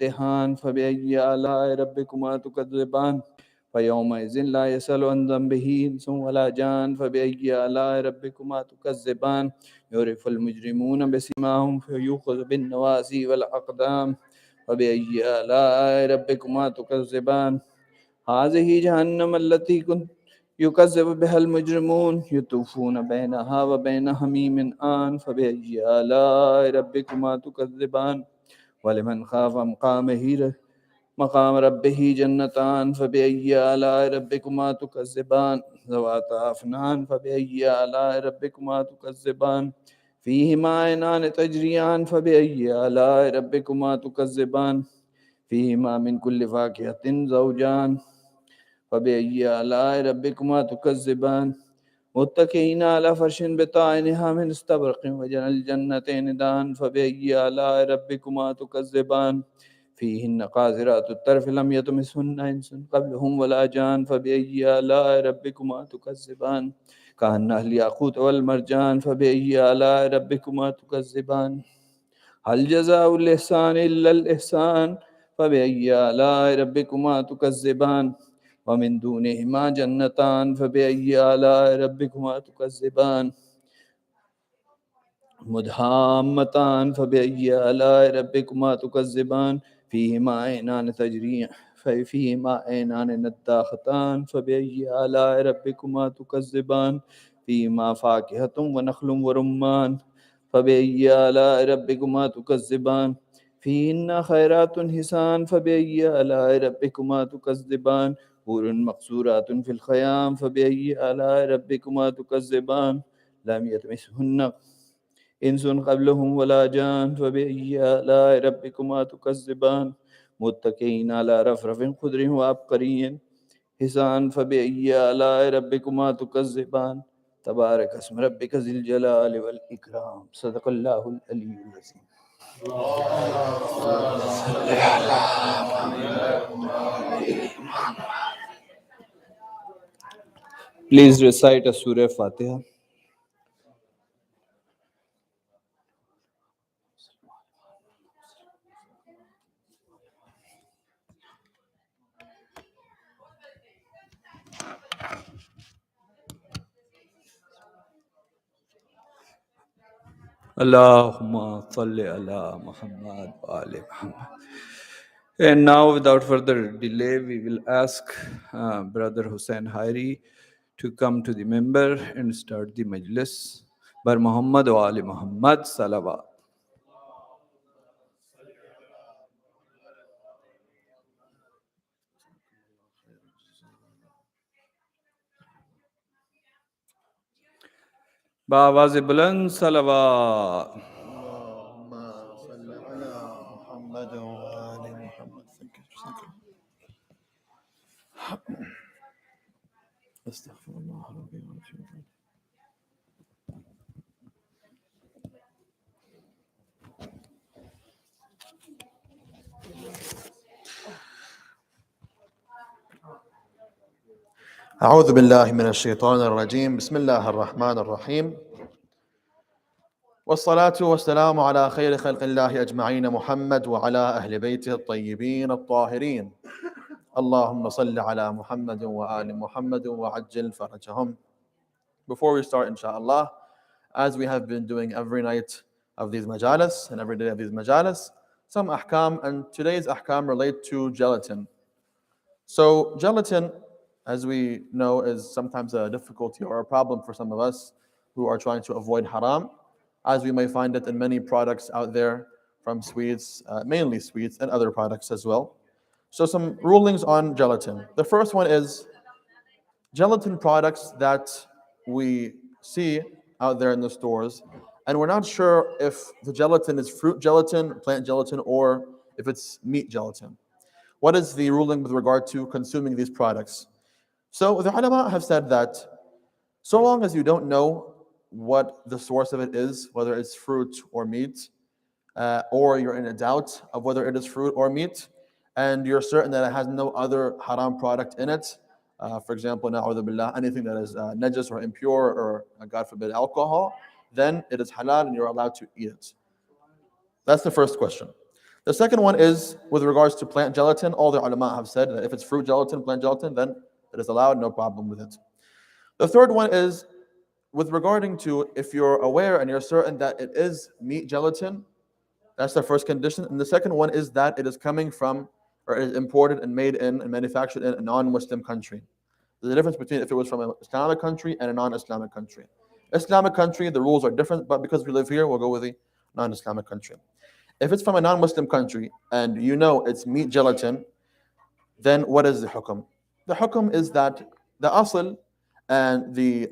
الامتحان فبأي آلاء ربكما تكذبان فيومئذ لا يسأل عن ذنبه إنس ولا جان فبأي آلاء ربكما تكذبان يعرف المجرمون بسيماهم فيؤخذ بالنواسي والأقدام فبأي آلاء ربكما تكذبان هذه جهنم التي كنت يكذب بها المجرمون يطوفون بينها وبين حميم آن فبأي آلاء ربكما تكذبان ولمن خاف مقام ربه جنتان فبأي آلاء ربكما تكذبان ذواتا أفنان فبأي آلاء ربكما تكذبان فيهما عينان تجريان فبأي آلاء ربكما تكذبان فيهما من كل فاكهة زوجان فبأي آلاء ربكما تكذبان متكئين على فرش بطائنها من استبرق وجنى الجنتين دان فبأي آلاء ربكما تكذبان فيهن قاصرات الطرف لم يطمثهن إنس قبلهم ولا جان فبأي آلاء ربكما تكذبان كأنها الياقوت والمرجان فبأي آلاء ربكما تكذبان هل جزاء الإحسان إلا الإحسان فبأي آلاء ربكما تكذبان ومن دونهما جنتان فبأي آلاء ربكما تكذبان مدهامتان فبأي آلاء ربكما تكذبان فيهما عينان نضاختان فبأي آلاء ربكما تكذبان فيهما فاكهة ونخل ورمان فبأي آلاء ربكما تكذبان فيهن خيرات حسان فبأي آلاء ربكما تكذبان حور مقصورات في الخيام فبأي آلاء ربكما تكذبان لم يطمثهن إنس قبلهم ولا جان فبأي آلاء ربكما تكذبان متكئين على رفرف خضر وعبقري حسان فبأي آلاء ربكما تكذبان تبارك اسم ربك ذي الجلال والإكرام صدق الله العلي العظيم. Please recite a Surah Fatiha. Allahumma salli ala Muhammad wa ali Muhammad. And now, without further delay, we will ask Brother Hussain Alhaeri to come to the member and start the majlis. Bar Muhammad wa ali Muhammad salawat. بآواز بلند صلوات. اللهم صل على محمد وآل محمد. استغفر الله ربي وأتوب إليه. أعوذ بالله من الشيطان الرجيم. بسم الله الرحمن الرحيم، والصلاة والسلام على خير خلق الله أجمعين محمد وعلى أهل بيته الطيبين الطاهرين. اللهم صل على محمد وآل محمد وعجل فرجهم. Before we start, inshallah, as we have been doing every night of these majalis and every day of these majalis, some ahkam, and today's ahkam relate to gelatin. So gelatin, as we know, is sometimes a difficulty or a problem for some of us who are trying to avoid haram, as we may find it in many products out there, from sweets, mainly sweets, and other products as well. So some rulings on gelatin. The first one is gelatin products that we see out there in the stores, and we're not sure if the gelatin is fruit gelatin, plant gelatin, or if it's meat gelatin. What is the ruling with regard to consuming these products? So the ulama have said that so long as you don't know what the source of it is, whether it's fruit or meat, or you're in a doubt of whether it is fruit or meat, and you're certain that it has no other haram product in it, for example, na'udhu billah, anything that is najas or impure, or God forbid, alcohol, then it is halal and you're allowed to eat it. That's the first question. The second one is with regards to plant gelatin. All the ulama have said that if it's fruit gelatin, plant gelatin, then it is allowed, no problem with it. The third one is with regarding to if you're aware and you're certain that it is meat gelatin, that's the first condition. And the second one is that it is coming from or is imported and made in and manufactured in a non-Muslim country. There's a difference between if it was from an Islamic country and a non-Islamic country. Islamic country, the rules are different, but because we live here, we'll go with the non-Islamic country. If it's from a non-Muslim country and you know it's meat gelatin, then what is the hukum? The hukum is that the asl and the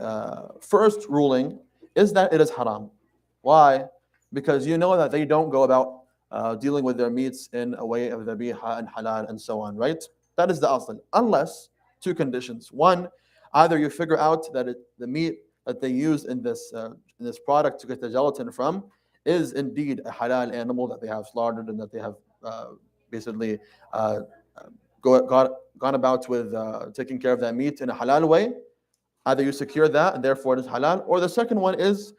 first ruling is that it is haram. Why? Because you know that they don't go about dealing with their meats in a way of dhabiha and halal and so on, right? That is the asl. Unless two conditions. One, either you figure out that the meat that they use in this product to get the gelatin from is indeed a halal animal that they have slaughtered and that they have basically gone about with taking care of that meat in a halal way. Either you secure that and therefore it is halal, or the second one is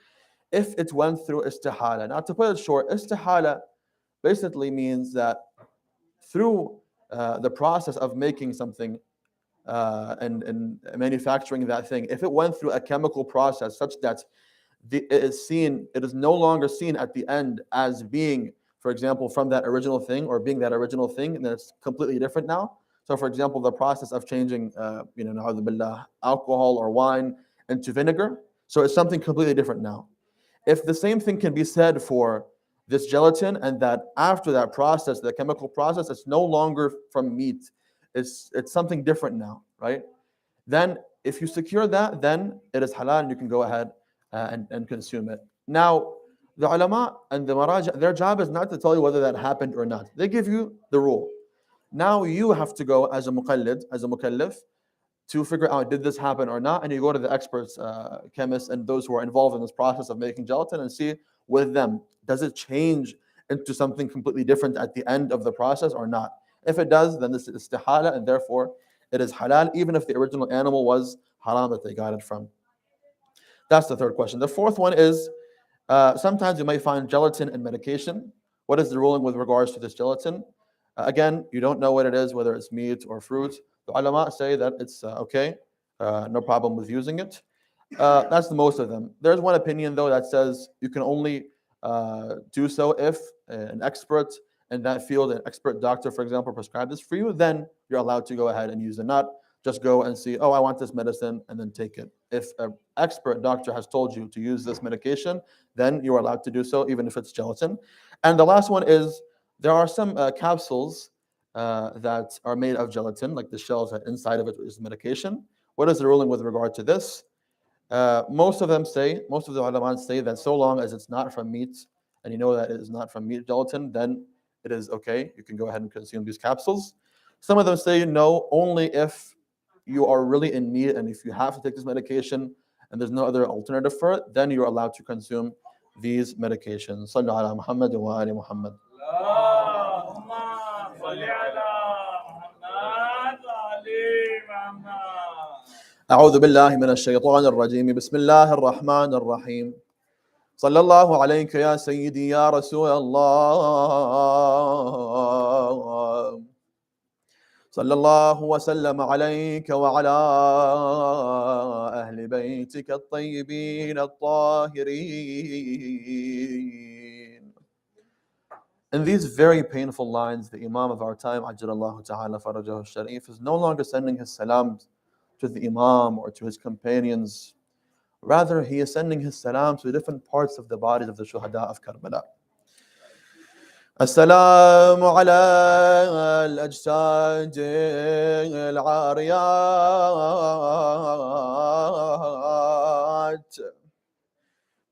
if it went through istihala. Now, to put it short, istihala basically means that through the process of making something and manufacturing that thing, if it went through a chemical process such that it is no longer seen at the end as being, for example, from that original thing or being that original thing, and then it's completely different now. So, for example, the process of changing, na'udhu billah, alcohol or wine into vinegar. So it's something completely different now. If the same thing can be said for this gelatin, and that after that process, the chemical process, it's no longer from meat, it's something different now, right? Then, if you secure that, then it is halal, and you can go ahead and consume it. Now, the ulama and the maraja, their job is not to tell you whether that happened or not. They give you the rule. Now you have to go as a muqallid, as a mukallaf, to figure out did this happen or not, and you go to the experts, chemists, and those who are involved in this process of making gelatin and see with them, does it change into something completely different at the end of the process or not? If it does, then this is istihala, and therefore it is halal, even if the original animal was haram that they got it from. That's the third question. The fourth one is sometimes you may find gelatin in medication. What is the ruling with regards to this gelatin? Again, you don't know what it is, whether it's meat or fruit. The ulama say that it's okay, no problem with using it. That's the most of them. There's one opinion, though, that says you can only do so if an expert in that field, an expert doctor, for example, prescribed this for you, then you're allowed to go ahead and use it. Not just go and see, oh, I want this medicine, and then take it. If an expert doctor has told you to use this medication, then you are allowed to do so, even if it's gelatin. And the last one is there are some capsules that are made of gelatin, like the shells that inside of it is medication. What is the ruling with regard to this? Most of the ulama say that so long as it's not from meat, and you know that it is not from meat gelatin, then it is okay. You can go ahead and consume these capsules. Some of them say no, only if you are really in need and if you have to take this medication and there's no other alternative for it, then you're allowed to consume these medications. Sallu ala Muhammad wa ali Muhammad. أعوذ بالله من الشيطان الرجيم بسم الله الرحمن الرحيم صلى الله عليك يا سيدي يا رسول الله صلى الله وسلم عليك وعلى أهل بيتك الطيبين الطاهرين. In these very painful lines, the Imam of our time, Ajjalallahu Ta'ala Farajahu Sharif, is no longer sending his salams to the Imam or to his companions. Rather, he is sending his salam to different parts of the bodies of the Shuhada of Karbala. السلام على الأجساد العاريات.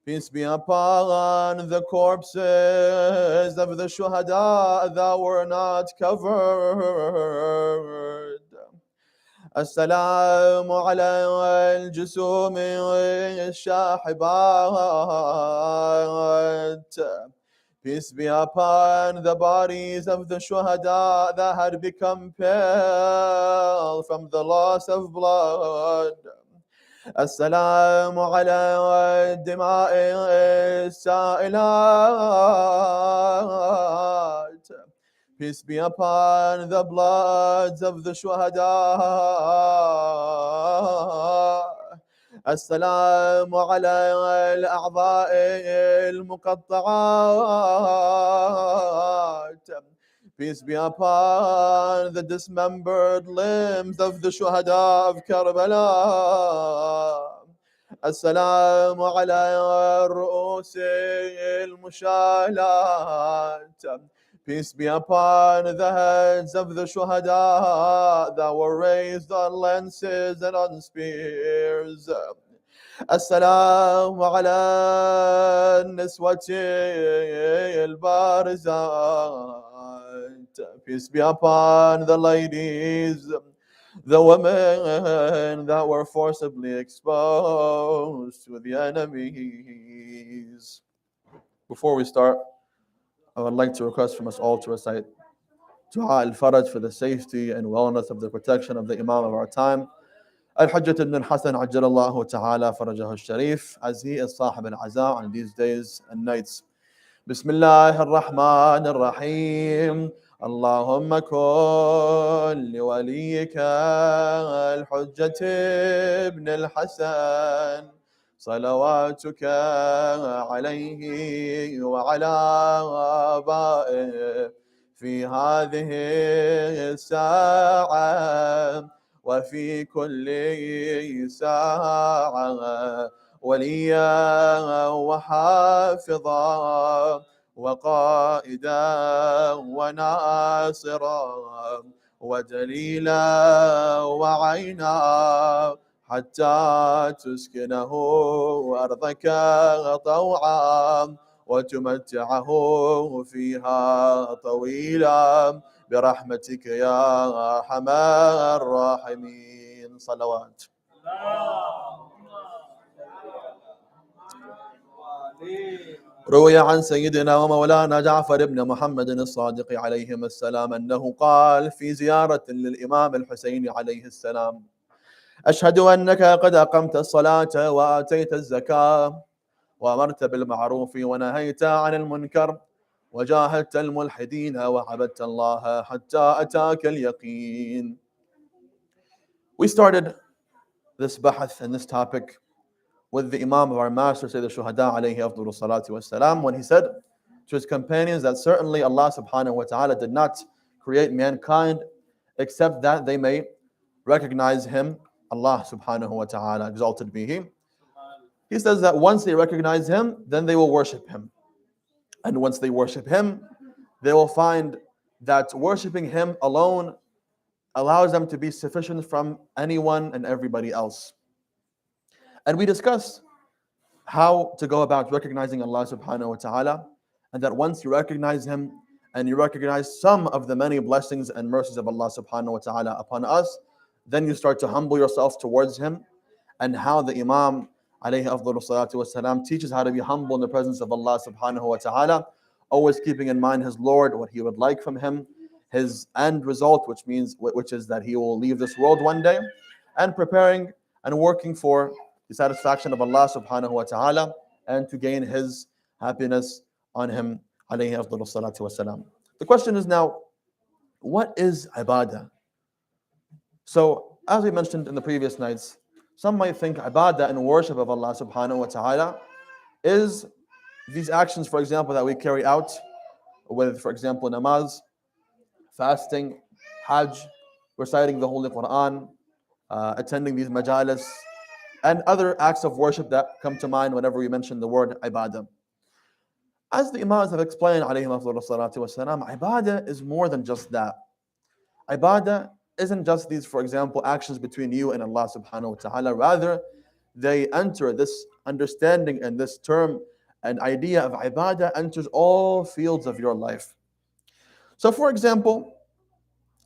Peace be upon the corpses of the Shuhada that were not covered. السلام على الجسوم الشاحبات. Peace be upon the bodies of the Shuhada that had become pale from the loss of blood. السلام على الدماء السائلات. Peace be upon the bloods of the shuhada. السلام على الأعضاء المقطعات. Peace be upon the dismembered limbs of the shuhada of Karbala. السلام على الرؤوس المشالات. Peace be upon the heads of the shuhada that were raised on lances and on spears. السلام على النسوة البارزات. Peace be upon the ladies, the women that were forcibly exposed to the enemies. Before we start, I would like to request from us all to recite Dua al-Faraj for the safety and wellness of the protection of the Imam of our time, Al-Hajjat ibn al-Hasan Ajjalallahu Ta'ala Farajahu al-Sharif, as he is Sahib al-Aza on these days and nights. Bismillah ar-Rahman ar-Rahim. اللهم كن لوليك الحجة ابن الحسن صلواتك عليه وعلى آبائه في هذه الساعة وفي كل ساعة وليا وحافظا وقائدا وناصرا ودليلا وعينا حتى تسكنه أرضك طوعا وتمتعه فيها طويلا برحمتك يا أرحم الراحمين. صلوات. روي عن سيدنا ومولانا جعفر بن محمد الصادق عليهما السلام أنه قال في زيارة للإمام الحسين عليه السلام: أشهد أنك قد أقمت الصلاة وآتيت الزكاة وأمرت بالمعروف ونهيت عن المنكر وجاهدت الملحدين وعبدت الله حتى أتاك اليقين. We started this bahath and this topic with the Imam of our master, Sayyid al-Shuhada alayhi afdalu salatu wassalam, when he said to his companions that certainly Allah subhanahu wa ta'ala did not create mankind except that they may recognize him, Allah subhanahu wa ta'ala, exalted be he. He says that once they recognize him, then they will worship him. And once they worship him, they will find that worshiping him alone allows them to be sufficient from anyone and everybody else. And we discussed how to go about recognizing Allah subhanahu wa ta'ala, and that once you recognize him and you recognize some of the many blessings and mercies of Allah subhanahu wa ta'ala upon us, then you start to humble yourself towards him, and how the Imam alayhi afdalu salatu wasalam teaches how to be humble in the presence of Allah subhanahu wa ta'ala, always keeping in mind his Lord, what he would like from him, his end result, which is that he will leave this world one day, and preparing and working for the satisfaction of Allah subhanahu wa ta'ala and to gain his happiness on him alayhi afdalu salatu wasalam. The question is now, what is ibadah? So, as we mentioned in the previous nights, some might think ibadah and worship of Allah subhanahu wa ta'ala is these actions, for example, that we carry out with, for example, namaz, fasting, hajj, reciting the Holy Quran, attending these majalis, and other acts of worship that come to mind whenever we mention the word ibadah. As the Imams have explained, alayhim afdalu salatu wasalam, ibadah is more than just that. Ibadah isn't just these, for example, actions between you and Allah subhanahu wa ta'ala. Rather, they enter this understanding and this term and idea of ibadah enters all fields of your life. So, for example,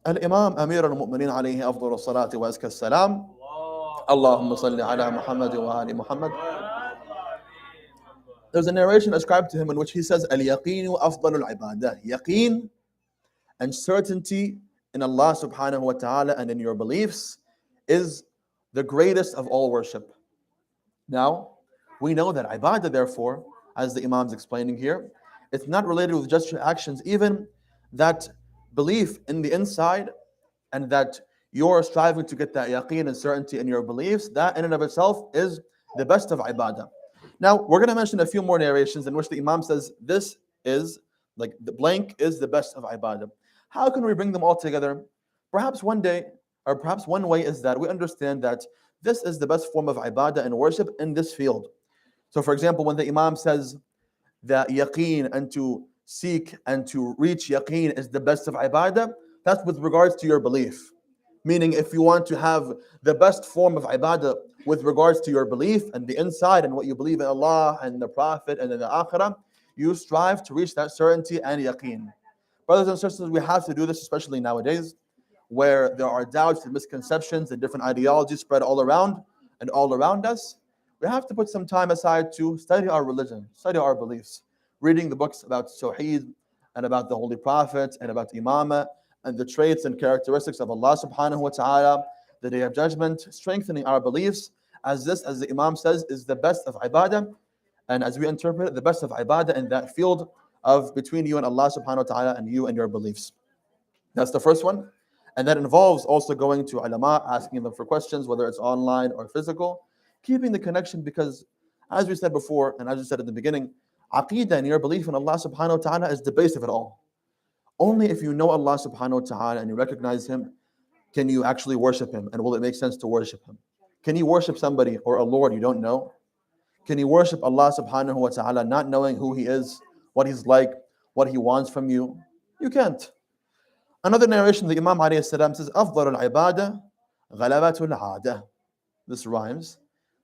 Al-Imam Amir al-Mu'mineen alayhi afdalu salatu wa azka salam, Allahumma salli ala Muhammad wa ali Muhammad. There's a narration ascribed to him in which he says, Al-Yaqeenu afdalu al-ibadah. Yaqeen and certainty in Allah subhanahu wa ta'ala and in your beliefs is the greatest of all worship. Now, we know that ibadah, therefore, as the Imam's explaining here, it's not related with just your actions, even that belief in the inside, and that you're striving to get that yaqeen and certainty in your beliefs, that in and of itself is the best of ibadah. Now, we're going to mention a few more narrations in which the Imam says this is, like, the blank is the best of ibadah. How can we bring them all together? Perhaps one day, or perhaps one way is that we understand that this is the best form of ibadah and worship in this field. So, for example, when the Imam says that yaqeen and to seek and to reach yaqeen is the best of ibadah, that's with regards to your belief. Meaning, if you want to have the best form of ibadah with regards to your belief and the inside and what you believe in Allah and the Prophet and in the Akhirah, you strive to reach that certainty and yaqeen. Brothers and sisters, we have to do this, especially nowadays, where there are doubts and misconceptions and different ideologies spread all around and all around us. We have to put some time aside to study our religion, study our beliefs, reading the books about Tawheed and about the Holy Prophet and about Imamah and the traits and characteristics of Allah subhanahu wa ta'ala, the Day of Judgment, strengthening our beliefs, as this, as the Imam says, is the best of ibadah, and as we interpret it, the best of ibadah in that field of between you and Allah subhanahu wa ta'ala and you and your beliefs. That's the first one. And that involves also going to ulama, asking them for questions, whether it's online or physical, keeping the connection, because as we said before, and as we said at the beginning, aqeedah and your belief in Allah subhanahu wa ta'ala is the base of it all. Only if you know Allah subhanahu wa ta'ala and you recognize Him, can you actually worship Him, and will it make sense to worship Him? Can you worship somebody or a Lord you don't know? Can you worship Allah subhanahu wa ta'ala not knowing who He is, what He's like, what He wants from you? You can't. Another narration, the Imam alayhi salam says, أفضل العبادة غلبة العادة. This rhymes.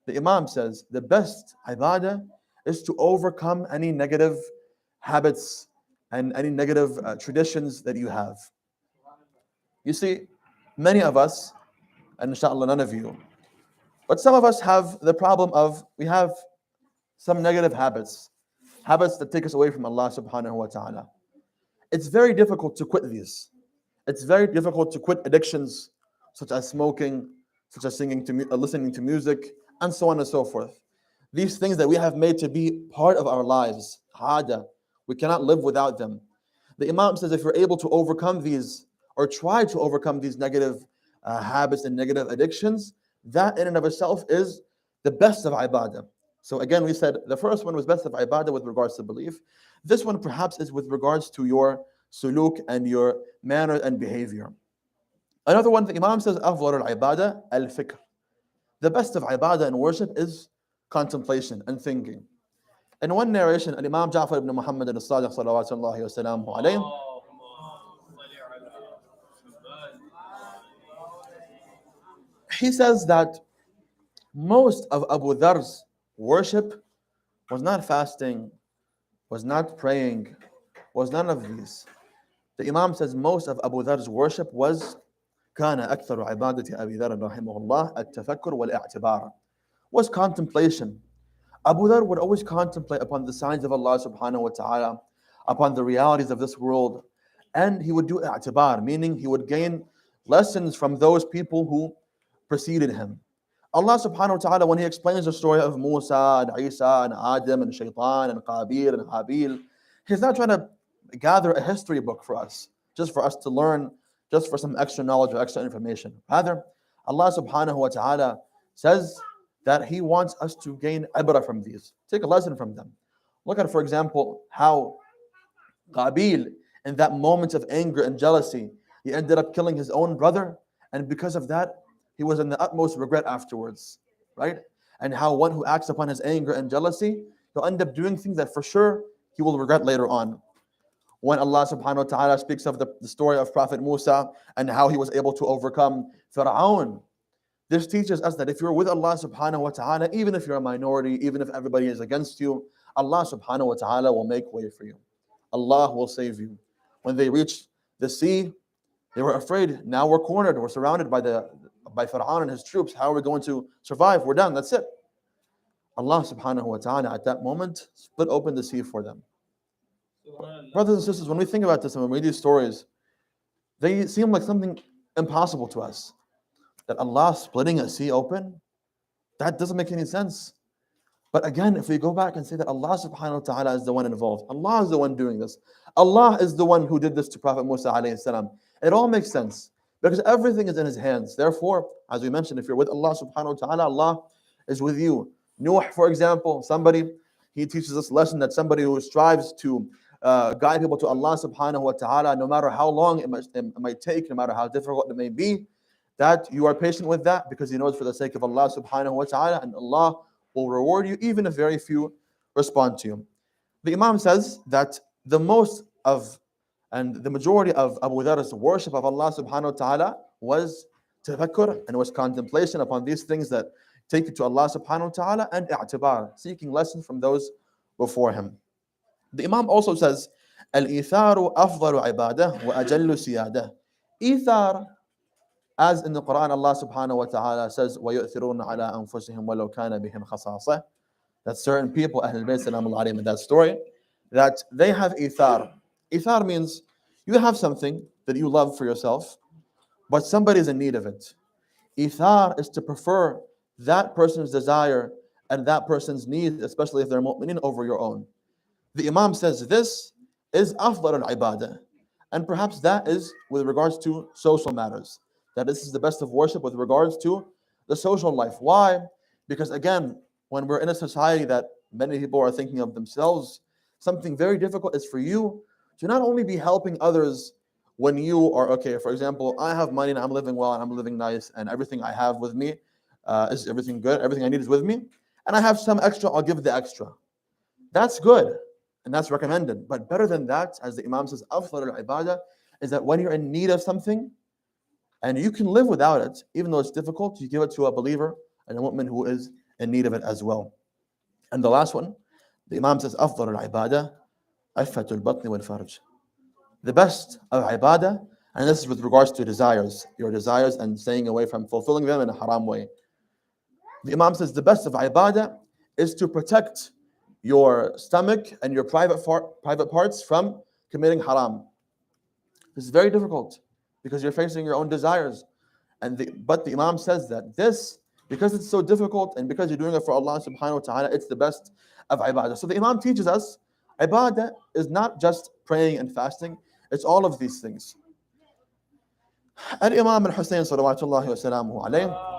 The Imam says, the best ibadah is to overcome any negative habits and any negative traditions that you have. You see, many of us, and inshallah none of you, but some of us have the problem of, we have some negative habits that take us away from Allah subhanahu wa ta'ala. It's very difficult to quit these. It's very difficult to quit addictions such as smoking, such as listening to music, and so on and so forth. These things that we have made to be part of our lives, hada, we cannot live without them. The Imam says if you're able to overcome these, or try to overcome these negative habits and negative addictions, that in and of itself is the best of ibadah. So again, we said the first one was best of ibadah with regards to belief. This one perhaps is with regards to your suluk and your manner and behavior. Another one, the Imam says, أفضل العبادة الفكر. The best of ibadah and worship is contemplation and thinking. In one narration, Imam Jaffery ibn Muhammad al-Sadiq salawatullahi wa salamuhu alayhi, he says that most of Abu Dhar's worship was not fasting, was not praying, was none of these. The Imam says most of Abu Dhar's worship was كان أكثر عبادة أبي ذر رحمه الله التفكر والاعتبار, was contemplation. Abu Dharr would always contemplate upon the signs of Allah subhanahu wa ta'ala, upon the realities of this world, and he would do i'tibar, meaning he would gain lessons from those people who preceded him. Allah subhanahu wa ta'ala, when He explains the story of Musa and Isa and Adam and Shaitan and Qabil and Habil, He's not trying to gather a history book for us, just for us to learn, just for some extra knowledge or extra information. Rather, Allah subhanahu wa ta'ala says that He wants us to gain ibrah from these, take a lesson from them. Look at, for example, how Qabil, in that moment of anger and jealousy, he ended up killing his own brother, and because of that, he was in the utmost regret afterwards, right? And how one who acts upon his anger and jealousy, he'll end up doing things that for sure he will regret later on. When Allah subhanahu wa ta'ala speaks of the story of Prophet Musa and how he was able to overcome Fir'aun, this teaches us that if you're with Allah subhanahu wa ta'ala, even if you're a minority, even if everybody is against you, Allah subhanahu wa ta'ala will make way for you. Allah will save you. When they reached the sea, they were afraid. Now we're cornered. We're surrounded by Fir'aun and his troops. How are we going to survive? We're done. That's it. Allah subhanahu wa ta'ala at that moment split open the sea for them. Brothers and sisters, when we think about this and when we read these stories, they seem like something impossible to us. That Allah splitting a sea open, that doesn't make any sense. But again, if we go back and say that Allah subhanahu wa ta'ala is the one involved, Allah is the one doing this, Allah is the one who did this to Prophet Musa alayhi salam, it all makes sense because everything is in his hands. Therefore, as we mentioned, if you're with Allah subhanahu wa ta'ala, Allah is with you. Nuh, for example, somebody, he teaches us a lesson that somebody who strives to guide people to Allah subhanahu wa ta'ala, no matter how long it might take, no matter how difficult it may be, that you are patient with that because you know it's for the sake of Allah subhanahu wa ta'ala, and Allah will reward you even if very few respond to you. The Imam says that the most of and the majority of Abu Dharr's worship of Allah subhanahu wa ta'ala was tafakkur and was contemplation upon these things that take you to Allah subhanahu wa ta'ala, and i'tibar, seeking lessons from those before him. The Imam also says, Al-itharu afdalu ibadah wa ajallu siyadah. Ithar, as in the Quran, Allah subhanahu wa ta'ala says, وَيُؤْثِرُونَ عَلَىٰ أَنفُسِهِمْ وَلَوْ كَانَ بِهِمْ خَصَاصَةٌ. That certain people, Ahlul Bayt salam alayhim, in that story, that they have ithar. Ithar means you have something that you love for yourself, but somebody is in need of it. Ithar is to prefer that person's desire and that person's need, especially if they're mu'minin, over your own. The Imam says this is afdal al-ibadah. And perhaps that is with regards to social matters. That this is the best of worship with regards to the social life. Why? Because again, when we're in a society that many people are thinking of themselves, something very difficult is for you to not only be helping others when you are okay. For example, I have money and I'm living well and I'm living nice and everything I have with me is everything good, everything I need is with me, and I have some extra, I'll give the extra. That's good and that's recommended. But better than that, as the Imam says, afdal al-ibadah is that when you're in need of something and you can live without it, even though it's difficult, you give it to a believer and a mu'min who is in need of it as well. And the last one, the Imam says, afdal al-ibadah ifatul batni wal farj. The best of ibadah, and this is with regards to desires, your desires and staying away from fulfilling them in a haram way. The Imam says the best of ibadah is to protect your stomach and your private parts from committing haram. This is very difficult because you're facing your own desires. But the Imam says that this, because it's so difficult and because you're doing it for Allah subhanahu wa ta'ala, it's the best of ibadah. So the Imam teaches us ibadah is not just praying and fasting, it's all of these things. Al-Imam al-Hussain salawatullahi wa salamuhu alayhi,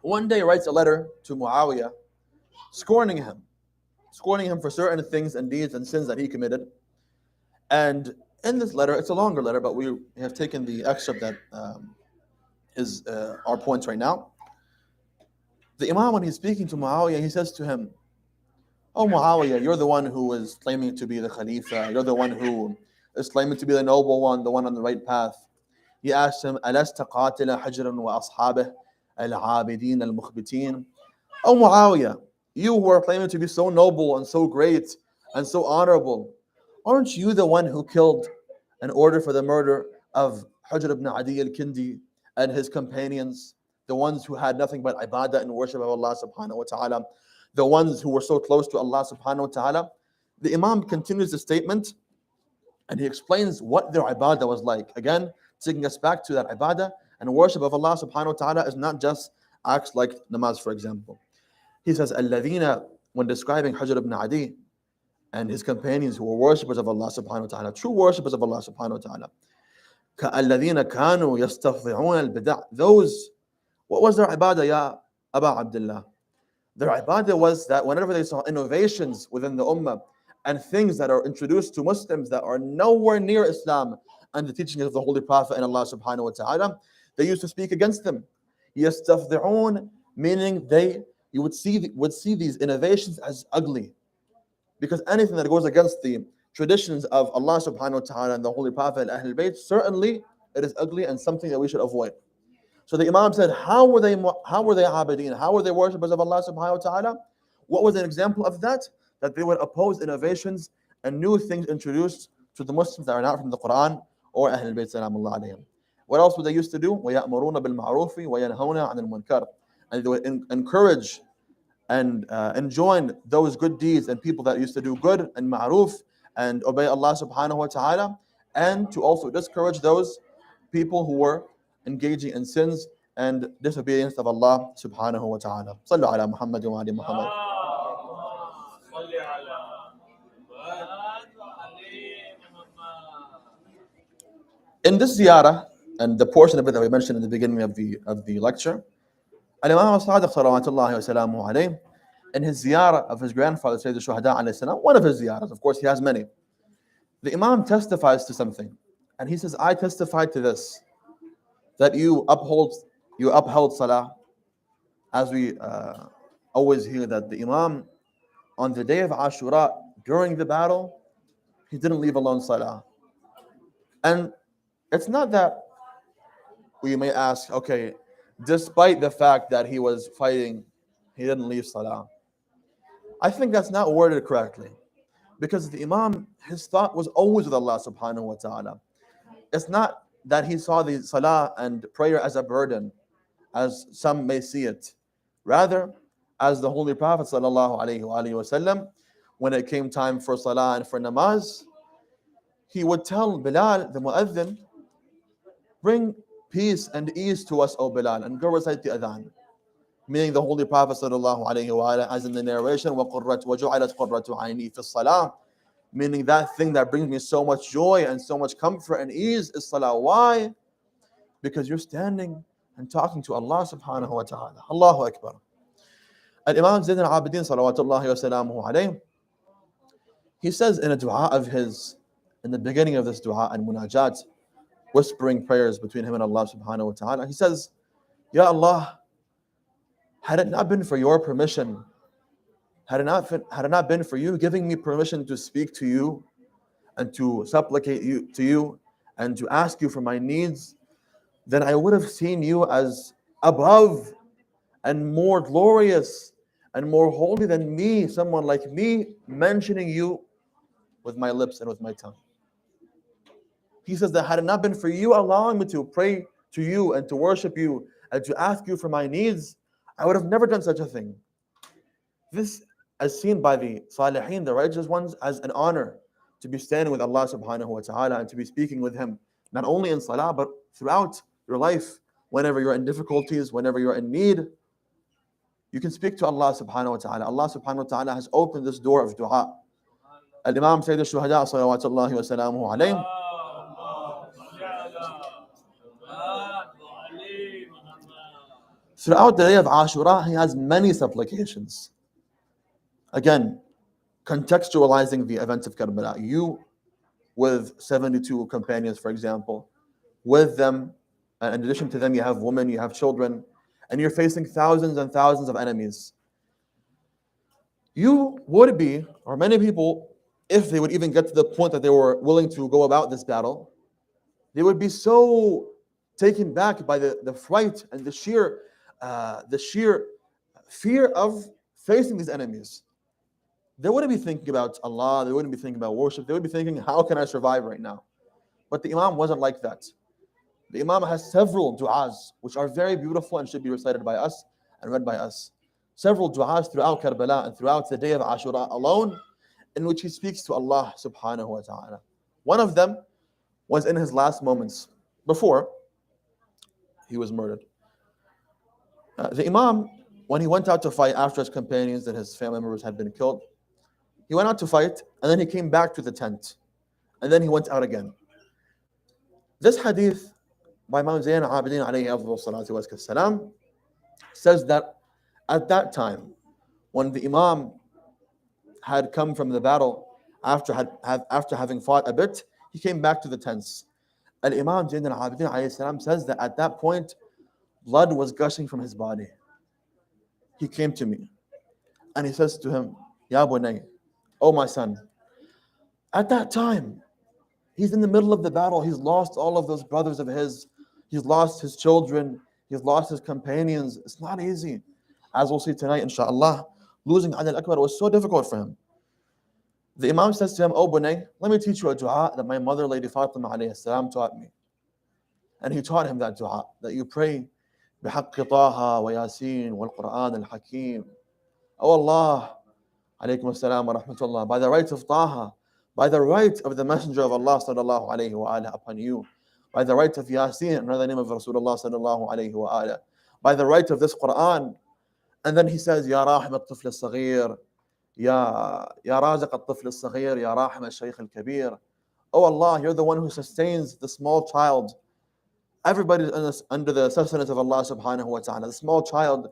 one day writes a letter to Muawiyah scorning him for certain things and deeds and sins that he committed. And in this letter, it's a longer letter, but we have taken the excerpt that is our points right now. The Imam, when he's speaking to Muawiyah, he says to him, "Oh Muawiyah, you're the one who is claiming to be the Khalifa. You're the one who is claiming to be the noble one, the one on the right path." He asked him, "Alasta qatila hajran wa ashabih al-abidin al-mukhbitin?" Oh Muawiyah, you who are claiming to be so noble and so great and so honorable, aren't you the one who killed and ordered for the murder of Hujr ibn Adi al-Kindi and his companions, the ones who had nothing but ibadah and worship of Allah subhanahu wa ta'ala, the ones who were so close to Allah subhanahu wa ta'ala? The Imam continues the statement and he explains what their ibadah was like. Again, taking us back to that ibadah and worship of Allah subhanahu wa ta'ala is not just acts like namaz, for example. He says, Alladhina, when describing Hujr ibn Adi and his companions who were worshippers of Allah subhanahu wa ta'ala, true worshippers of Allah subhanahu wa ta'ala, كَالَّذِينَ كَانُوا يَسْتَفْضِعُونَ الْبِدَعِ. Those, what was their ibadah, ya Aba Abdullah? Their ibadah was that whenever they saw innovations within the ummah and things that are introduced to Muslims that are nowhere near Islam and the teachings of the Holy Prophet and Allah subhanahu wa ta'ala, they used to speak against them. يَسْتَفْضِعُونَ, meaning you would see these innovations as ugly. Because anything that goes against the traditions of Allah subhanahu wa ta'ala and the Holy Prophet and Ahlul Bayt, certainly it is ugly and something that we should avoid. So the Imam said, how were they abidin? How were they worshippers of Allah subhanahu wa ta'ala? What was an example of that? That they would oppose innovations and new things introduced to the Muslims that are not from the Quran or Ahlul Bayt salamullah alayhim. What else would they used to do? وَيَأْمُرُونَ بِالْمَعْرُوفِ وَيَنْهَوْنَ عَنِ الْمُنْكَرِ. And they would encourage and enjoin those good deeds and people that used to do good and ma'roof and obey Allah subhanahu wa ta'ala, and to also discourage those people who were engaging in sins and disobedience of Allah subhanahu wa ta'ala. Sallu ala Muhammad wa ali Muhammad. In this ziyarah, and the portion of it that we mentioned in the beginning of the lecture, Al-Imam al-Sadiq salawatullahi wa salamu alayhi, in his ziyarah of his grandfather, Sayyid al-Shuhada alayhi salam, one of his ziyarahs, of course he has many, the Imam testifies to something. And he says, I testify to this, that you upheld salah, as we always hear that the Imam, on the day of Ashura, during the battle, he didn't leave alone salah. And it's not that we may ask, okay, despite the fact that he was fighting, he didn't leave salah. I think that's not worded correctly. Because the Imam, his thought was always with Allah subhanahu wa ta'ala. It's not that he saw the salah and prayer as a burden, as some may see it. Rather, as the Holy Prophet sallallahu alayhi wa sallam, when it came time for salah and for namaz, he would tell Bilal, the mu'adhin, bring peace and ease to us, O Bilal, and go recite the adhan. Meaning the Holy Prophet sallallahu alayhi wa sallam, as in the narration, وَجُعَلَتْ قُرَّةُ عَيْنِي فِي الصَّلَاةِ, meaning that thing that brings me so much joy and so much comfort and ease is salah. Why? Because you're standing and talking to Allah subhanahu wa ta'ala. Allahu Akbar. Al-Imam Zayn al-Abidin salawatullahi wa salamuhu alayhi, he says in a dua of his, in the beginning of this dua and munajat, whispering prayers between him and Allah subhanahu wa ta'ala, he says, Ya Allah, had it not been for your permission, had it not been for you giving me permission to speak to you and to supplicate you to you and to ask you for my needs, then I would have seen you as above and more glorious and more holy than me, someone like me, mentioning you with my lips and with my tongue. He says that had it not been for you allowing me to pray to you and to worship you and to ask you for my needs, I would have never done such a thing. This, as seen by the Salihin, the righteous ones, as an honor to be standing with Allah subhanahu wa ta'ala and to be speaking with Him, not only in salah, but throughout your life. Whenever you're in difficulties, whenever you're in need, you can speak to Allah subhanahu wa ta'ala. Allah subhanahu wa ta'ala has opened this door of dua. Al-Imam Sayyid al-Shuhada salawatullahi wa salamuhu alayhi, throughout the day of Ashura, he has many supplications. Again, contextualizing the events of Karbala. You, with 72 companions, for example, with them, and in addition to them, you have women, you have children, and you're facing thousands and thousands of enemies. You would be, or many people, if they would even get to the point that they were willing to go about this battle, they would be so taken back by the fright and the sheer fear of facing these enemies. They wouldn't be thinking about Allah, they wouldn't be thinking about worship, they would be thinking, how can I survive right now? But the Imam wasn't like that. The Imam has several du'as, which are very beautiful and should be recited by us and read by us. Several du'as throughout Karbala and throughout the day of Ashura alone, in which he speaks to Allah subhanahu wa ta'ala. One of them was in his last moments, before he was murdered. The Imam, when he went out to fight after his companions and his family members had been killed, he went out to fight and then he came back to the tent and then he went out again. This hadith by Imam Zayn al-Abidin alayhi afdal salatu wa salam says that at that time, when the Imam had come from the battle after having fought a bit, he came back to the tents. Al-Imam Zayn al-Abidin alayhi salam says that at that point, blood was gushing from his body. He came to me and he says to him, Ya bunay, oh my son. At that time, he's in the middle of the battle. He's lost all of those brothers of his. He's lost his children. He's lost his companions. It's not easy. As we'll see tonight, inshallah, losing Ali al-Akbar was so difficult for him. The Imam says to him, oh bunay, let me teach you a dua that my mother, Lady Fatima alayhi salam, taught me. And he taught him that dua, that you pray, بحق طه وياسين والقرآن الحكيم. Oh Allah, alaykum assalam wa rahmatullah, by the right of Taha, by the right of the Messenger of Allah sallallahu alayhi wa upon you, by the right of Yasin, another name of Rasulullah sallallahu alayhi wa alayhi, by the right of this Quran. And then he says, Ya Rahim al-Tifl al-Saghir, Ya Raziq al-Tifl al-Saghir, Ya Rahim al-Shaykh al-Kabir. Oh Allah, you're the one who sustains the small child. Everybody is under the sustenance of Allah subhanahu wa ta'ala. The small child,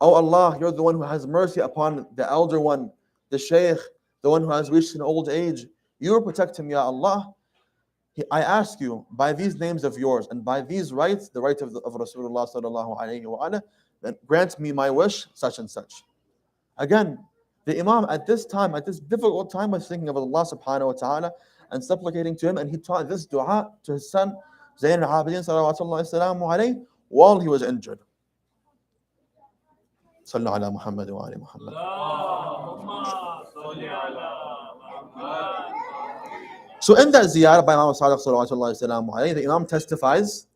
oh Allah, you're the one who has mercy upon the elder one, the Shaykh, the one who has reached an old age. You will protect him, Ya Allah. I ask you, by these names of yours and by these rights, the right of Rasulullah sallallahu alayhi wa alayhi, then grant me my wish, such and such. Again, the Imam at this time, at this difficult time, was thinking of Allah subhanahu wa ta'ala and supplicating to him, and he taught this dua to his son, Zayn al-Abidin sallallahu alayhi, while he was injured. Sallu ala Muhammad wa ali Muhammad. So in that ziyarah by Imam Sadiq sallallahu alayhi, the Imam testifies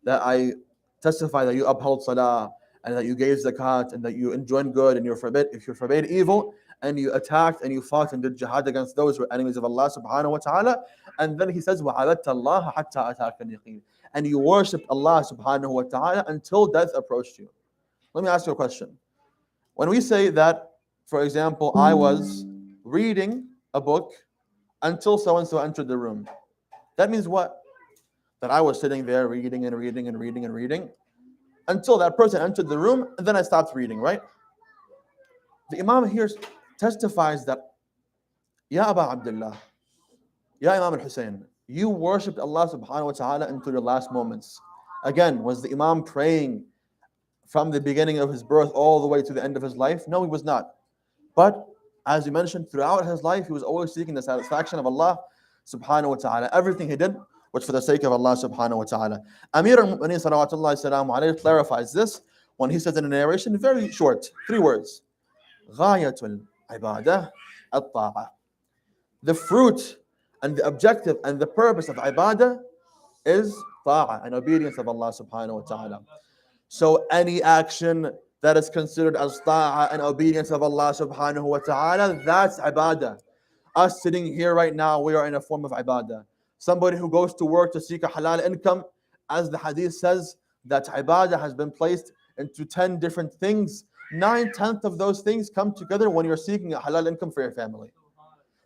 that I testify that you upheld salah and that you gave zakat and that you enjoined good and you forbade evil and you attacked and you fought and did jihad against those who are enemies of Allah subhanahu wa ta'ala. And then he says, وَعَبَدْتَ اللَّهَ حَتَّى أَتَاكَ الْيَقِينَ, and you worshipped Allah subhanahu wa ta'ala until death approached you. Let me ask you a question. When we say that, for example, I was reading a book until so-and-so entered the room, that means what? That I was sitting there reading and reading and reading and reading until that person entered the room, and then I stopped reading, right? The Imam here testifies that, Ya Aba Abdullah, Ya Imam al-Hussain, you worshipped Allah subhanahu wa ta'ala until your last moments. Again, was the Imam praying from the beginning of his birth all the way to the end of his life? No, he was not. But as we mentioned, throughout his life, he was always seeking the satisfaction of Allah subhanahu wa ta'ala. Everything he did was for the sake of Allah subhanahu wa ta'ala. Amir al-Mu'mineen salawatullahi salamu alayhi clarifies this when he says in a narration, very short, 3 words, غاية العبادة الطاعة. The fruit and the objective and the purpose of ibadah is ta'ah, and obedience of Allah subhanahu wa ta'ala. So any action that is considered as ta'ah and obedience of Allah subhanahu wa ta'ala, that's ibadah. Us sitting here right now, we are in a form of ibadah. Somebody who goes to work to seek a halal income, as the hadith says, that ibadah has been placed into 10 different things. 9/10 of those things come together when you're seeking a halal income for your family.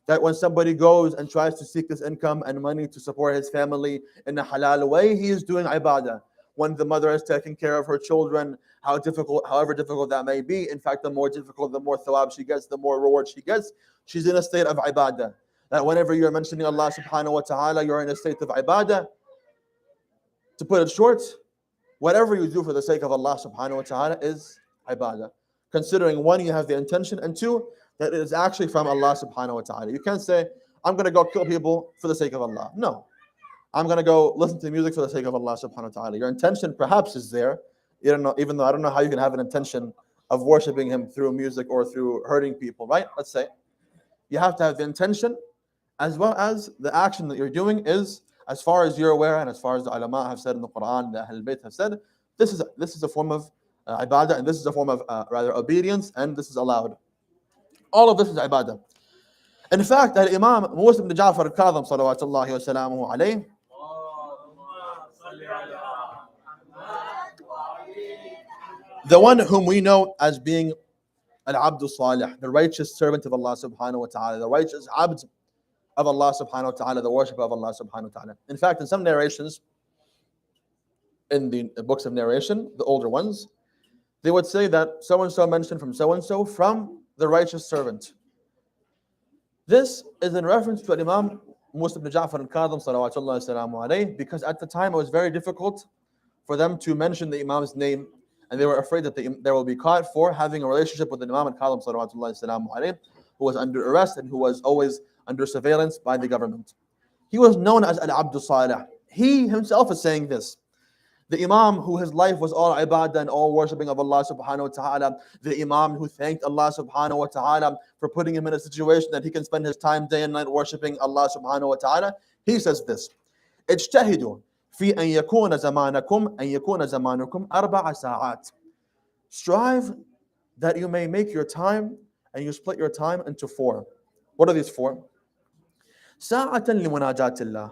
That when somebody goes and tries to seek this income and money to support his family in a halal way, he is doing ibadah. When the mother is taking care of her children, however difficult that may be, in fact, the more difficult, the more thawab she gets, the more reward she gets, she's in a state of ibadah. That whenever you're mentioning Allah subhanahu wa ta'ala, you're in a state of ibadah. To put it short, whatever you do for the sake of Allah subhanahu wa ta'ala is ibadah. Considering 1, you have the intention, and 2, that it is actually from Allah subhanahu wa ta'ala. You can't say, I'm going to go kill people for the sake of Allah. No. I'm going to go listen to music for the sake of Allah subhanahu wa ta'ala. Your intention perhaps is there, even though I don't know how you can have an intention of worshiping Him through music or through hurting people, right? Let's say. You have to have the intention, as well as the action that you're doing is, as far as you're aware and as far as the ulama have said in the Quran, the Ahl Bayt have said, this is a form of ibadah, and this is a form of rather obedience, and this is allowed. All of this is ibadah. In fact, that Imam Musa ibn Jaffer al-Kadhim salawatullahi wa salamuhu alayhi, the one whom we know as being al-Abd salih, the righteous servant of Allah subhanahu wa ta'ala, the righteous abd of Allah subhanahu wa ta'ala, the worship of Allah subhanahu wa ta'ala. In fact, in some narrations, in the books of narration, the older ones, they would say that so-and-so mentioned from so-and-so from the righteous servant. This is in reference to Imam Musa ibn Ja'far al-Kadhim salawatullahi salamu alayhi, because at the time it was very difficult for them to mention the Imam's name, and they were afraid that they will be caught for having a relationship with the Imam al-Kadhim salawatullahi salamu alayhi, who was under arrest and who was always under surveillance by the government. He was known as Al-Abd Salih. He himself is saying this. The Imam who his life was all ibadah and all worshipping of Allah subhanahu wa ta'ala. The Imam who thanked Allah subhanahu wa ta'ala for putting him in a situation that he can spend his time day and night worshipping Allah subhanahu wa ta'ala. He says this. اجتهدوا في أن يكون زمانكم أن يكون زمانكم 4 ساعات. Strive that you may make your time and you split your time into 4. What are these 4? ساعة لمناجاة الله.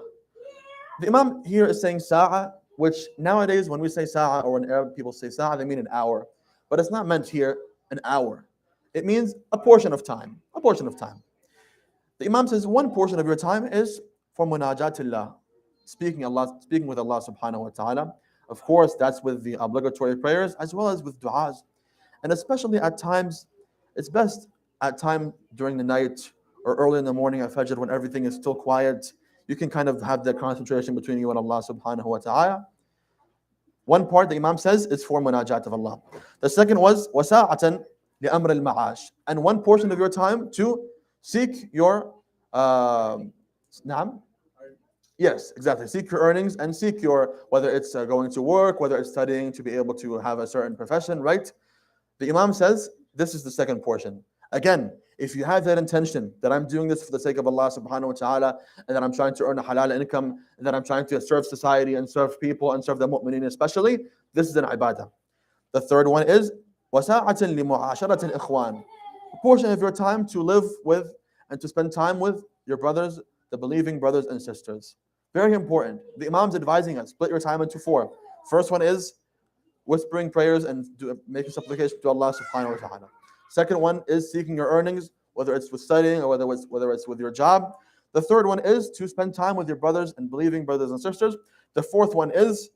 The Imam here is saying sa'a, which nowadays when we say sa'a or when Arab people say sa'a, they mean an hour. But it's not meant here an hour. It means a portion of time. A portion of time. The Imam says one portion of your time is for munajatillah, speaking with Allah subhanahu wa ta'ala. Of course, that's with the obligatory prayers as well as with du'as. And especially at times, it's best at time during the night or early in the morning at Fajr when everything is still quiet. You can kind of have the concentration between you and Allah subhanahu wa ta'ala. One part the Imam says is for munajat of Allah. The second was wasa'atan li'amr al-ma'ash. And one portion of your time to seek your naam? Yes, exactly. Seek your earnings and seek your, whether it's going to work, whether it's studying to be able to have a certain profession, right? The Imam says this is the second portion. Again, if you have that intention that I'm doing this for the sake of Allah subhanahu wa ta'ala, and that I'm trying to earn a halal income, and that I'm trying to serve society and serve people and serve the mu'mineen especially, this is an ibadah. The third one is وَسَاعَةٍ لِمُعَاشَرَةِ الْإِخْوَانِ. A portion of your time to live with and to spend time with your brothers, the believing brothers and sisters. Very important. The Imam's advising us, split your time into four. First one is whispering prayers and making supplication to Allah subhanahu wa ta'ala. Second one is seeking your earnings, whether it's with studying or whether it's with your job. The third one is to spend time with your brothers and believing brothers and sisters. The fourth one is,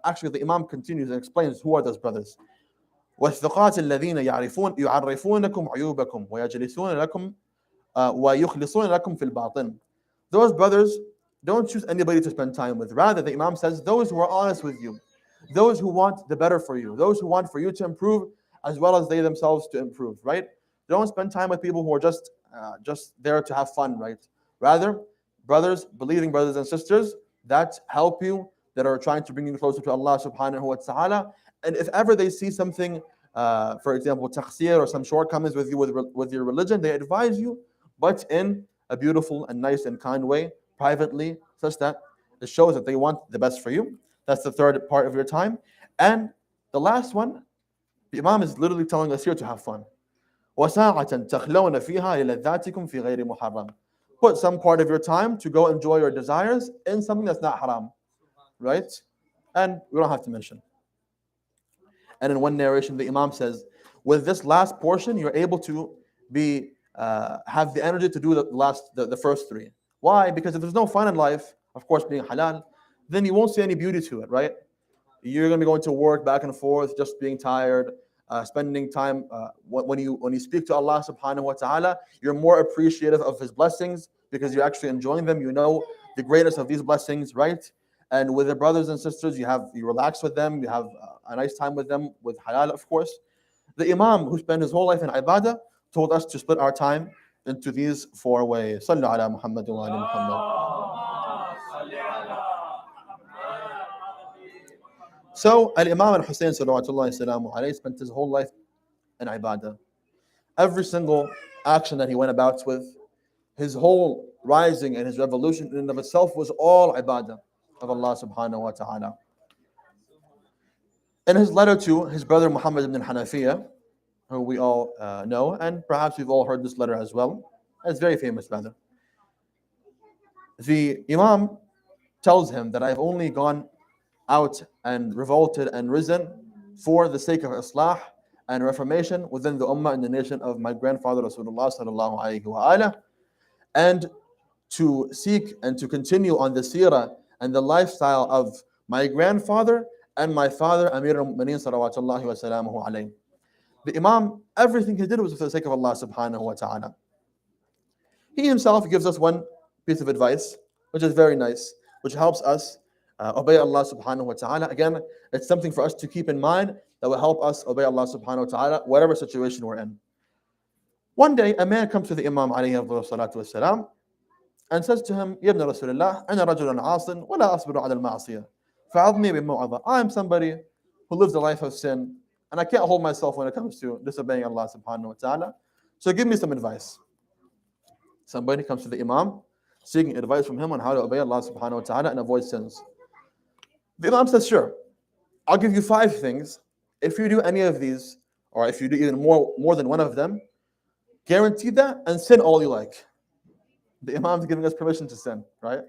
actually the Imam continues and explains who are those brothers. والثقات الذين يعرفونكم عيوبكم ويجلسون لكم ويخلصون لكم في الباطن. Those brothers, don't choose anybody to spend time with. Rather, the Imam says, those who are honest with you, those who want the better for you, those who want for you to improve as well as they themselves to improve, right? Don't spend time with people who are just there to have fun, right? Rather, brothers, believing brothers and sisters that help you, that are trying to bring you closer to Allah subhanahu wa ta'ala. And if ever they see something, for example, taqsir or some shortcomings with you with your religion, they advise you, but in a beautiful and nice and kind way, privately, such that it shows that they want the best for you. That's the third part of your time. And the last one, the Imam is literally telling us here to have fun. وَسَاعَةً تَخْلَوْنَ فِيهَا لِلَذَّاتِكُمْ فِي غَيْرِ مُحَرَّمٍ. Put some part of your time to go enjoy your desires in something that's not haram, right? And we don't have to mention. And in one narration, the Imam says, with this last portion, you're able to be have the energy to do the first three. Why? Because if there's no fun in life, of course, being halal, then you won't see any beauty to it, right? You're going to be going to work back and forth, just being tired, spending time. When you speak to Allah subhanahu wa ta'ala, you're more appreciative of His blessings because you're actually enjoying them. You know the greatness of these blessings, right? And with the brothers and sisters, you relax with them, you have a nice time with them, with halal, of course. The Imam, who spent his whole life in ibadah, told us to split our time into these four ways. Sallu ala Muhammad wa ali Muhammad. So, Al-Imam al-Hussain salawatullahi salamu alayhi spent his whole life in ibadah. Every single action that he went about with, his whole rising and his revolution in and of itself was all ibadah of Allah subhanahu wa ta'ala. In his letter to his brother Muhammad ibn Hanafiya, who we all know, and perhaps we've all heard this letter as well, it's very famous rather. The Imam tells him that I've only gone out and revolted and risen for the sake of islah and reformation within the ummah and the nation of my grandfather Rasulullah sallallahu alayhi wa ala, and to seek and to continue on the seerah and the lifestyle of my grandfather and my father Amir al-Mu'mineen salawatullahi wa salamuhu alayhi. The Imam, everything he did was for the sake of Allah subhanahu wa ta'ala. He himself gives us one piece of advice, which is very nice, which helps us obey Allah subhanahu wa ta'ala. Again, it's something for us to keep in mind that will help us obey Allah subhanahu wa ta'ala, whatever situation we're in. One day, a man comes to the Imam alayhi salatu wasalam and says to him, Ya ibn Rasulullah, أنا رجل عاص ولا أصبر على المعصية فعظني بموعظة. I am somebody who lives a life of sin, and I can't hold myself when it comes to disobeying Allah subhanahu wa ta'ala. So give me some advice. Somebody comes to the Imam seeking advice from him on how to obey Allah subhanahu wa ta'ala and avoid sins. The Imam says, sure, I'll give you 5 things. If you do any of these, or if you do even more than one of them, guarantee that and sin all you like. The Imam is giving us permission to sin, right?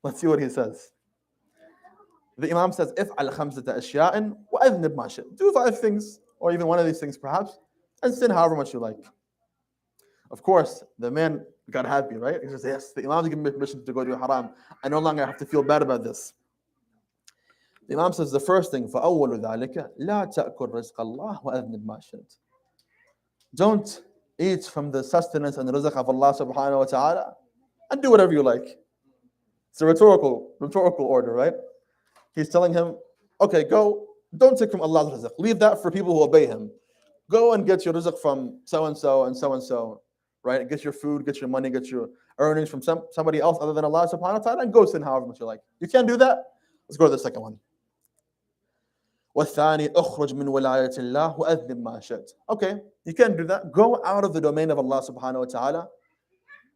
Let's see what he says. The Imam says, افعل خمسة أشياء وأذنب ما شئت. Do 5 things, or even one of these things perhaps, and sin however much you like. Of course, the man got happy, right? He says, yes, the Imam giving me permission to go do haram. I no longer have to feel bad about this. The Imam says the first thing, فَأَوَّلُ ذَلِكَ لَا تَأْكُلْ رِزْقَ اللَّهِ وَأَذْنِبْ مَا شِئْتَ. Don't eat from the sustenance and rizq of Allah subhanahu wa ta'ala and do whatever you like. It's a rhetorical order, right? He's telling him, okay, go, don't take from Allah's rizq. Leave that for people who obey him. Go and get your rizq from so-and-so and so-and-so, right? Get your food, get your money, get your earnings from somebody else other than Allah subhanahu wa ta'ala and go sin however much you like. You can't do that? Let's go to the second one. وَالثَّانِي أُخْرُجْ مِنْ وَلَايَةِ اللَّهِ وَأَذْنِبْ مَا شِئْتَ. Okay, you can't do that. Go out of the domain of Allah subhanahu wa ta'ala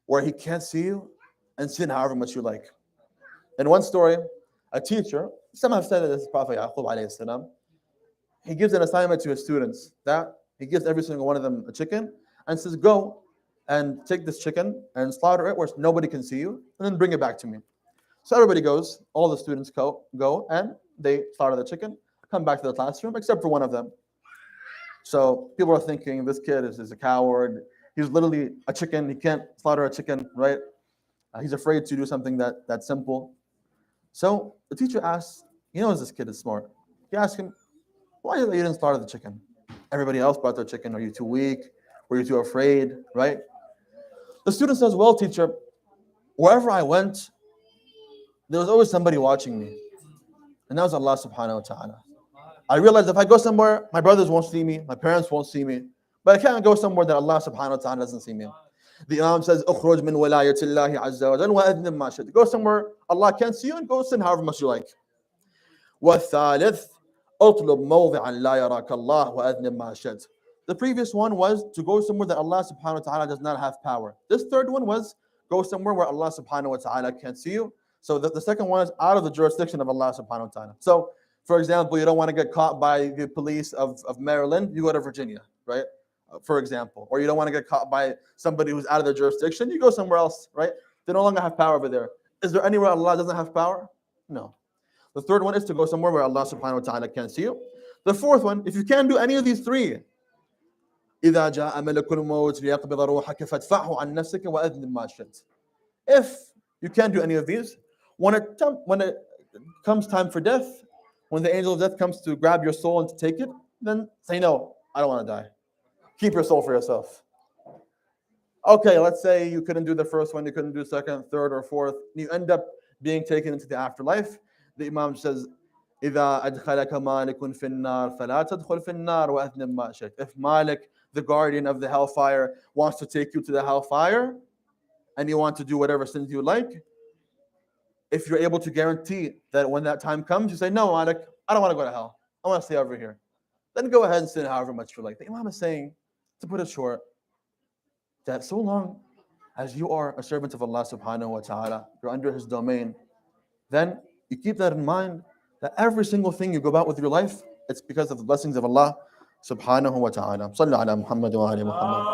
where He can't see you and sin however much you like. In one story, a teacher, some have said that this is Prophet Yaqub alayhi salam, he gives an assignment to his students that he gives every single one of them a chicken and says, go and take this chicken and slaughter it where nobody can see you and then bring it back to me. So everybody goes, all the students go and they slaughter the chicken, come back to the classroom, except for one of them. So people are thinking this kid is a coward. He's literally a chicken. He can't slaughter a chicken, right? He's afraid to do something that's simple. So the teacher asks, he knows this kid is smart. He asks him, why you didn't slaughter the chicken? Everybody else brought their chicken. Are you too weak? Were you too afraid, right? The student says, well, teacher, wherever I went, there was always somebody watching me. And that was Allah subhanahu wa ta'ala. I realized if I go somewhere, my brothers won't see me, my parents won't see me. But I can't go somewhere that Allah subhanahu wa ta'ala doesn't see me. The Imam says, اخرج من ولاية الله عز وجل وأذنب ما شئت. Go somewhere Allah can't see you and go sin however much you like. والثالث اطلب موضعا لا يراك الله وأذنب ما شئت. The previous one was to go somewhere that Allah subhanahu wa ta'ala does not have power. This third one was go somewhere where Allah subhanahu wa ta'ala can't see you. So the second one is out of the jurisdiction of Allah subhanahu wa ta'ala. So for example, you don't want to get caught by the police of Maryland, you go to Virginia, right? For example. Or you don't want to get caught by somebody who's out of their jurisdiction, you go somewhere else, right? They no longer have power over there. Is there anywhere Allah doesn't have power? No. The third one is to go somewhere where Allah subhanahu wa ta'ala can't see you. The fourth one, if you can't do any of these three, إِذَا جَاءَ مَلَكُ الْمَوْتِ لِيَقْبِضَ رُوحَكَ فَادْفَعْهُ عَنْ نَفْسِكَ وَأَذْنِبْ مَا شِئْتَ. If you can't do any of these, when it comes time for death, when the angel of death comes to grab your soul and to take it, then say, no, I don't want to die. Keep your soul for yourself. Okay, let's say you couldn't do the first one, you couldn't do second, third, or fourth. You end up being taken into the afterlife. The Imam says, إِذَا أَدْخَلَكَ مَالِكٌ فِي النَّارِ فَلَا تَدْخُلْ فِي النَّارِ وَأَذْنِبْ مَا شِئْتَ. If Malik, the guardian of the hellfire, wants to take you to the hellfire, and you want to do whatever sins you like, if you're able to guarantee that when that time comes, you say, no, Malik, I don't want to go to hell. I want to stay over here. Then go ahead and sin however much you like. The Imam is saying, to put it short, that so long as you are a servant of Allah subhanahu wa ta'ala, you're under His domain, then you keep that in mind, that every single thing you go about with your life, it's because of the blessings of Allah subhanahu wa ta'ala. Sallu ala Muhammad wa ali Muhammad.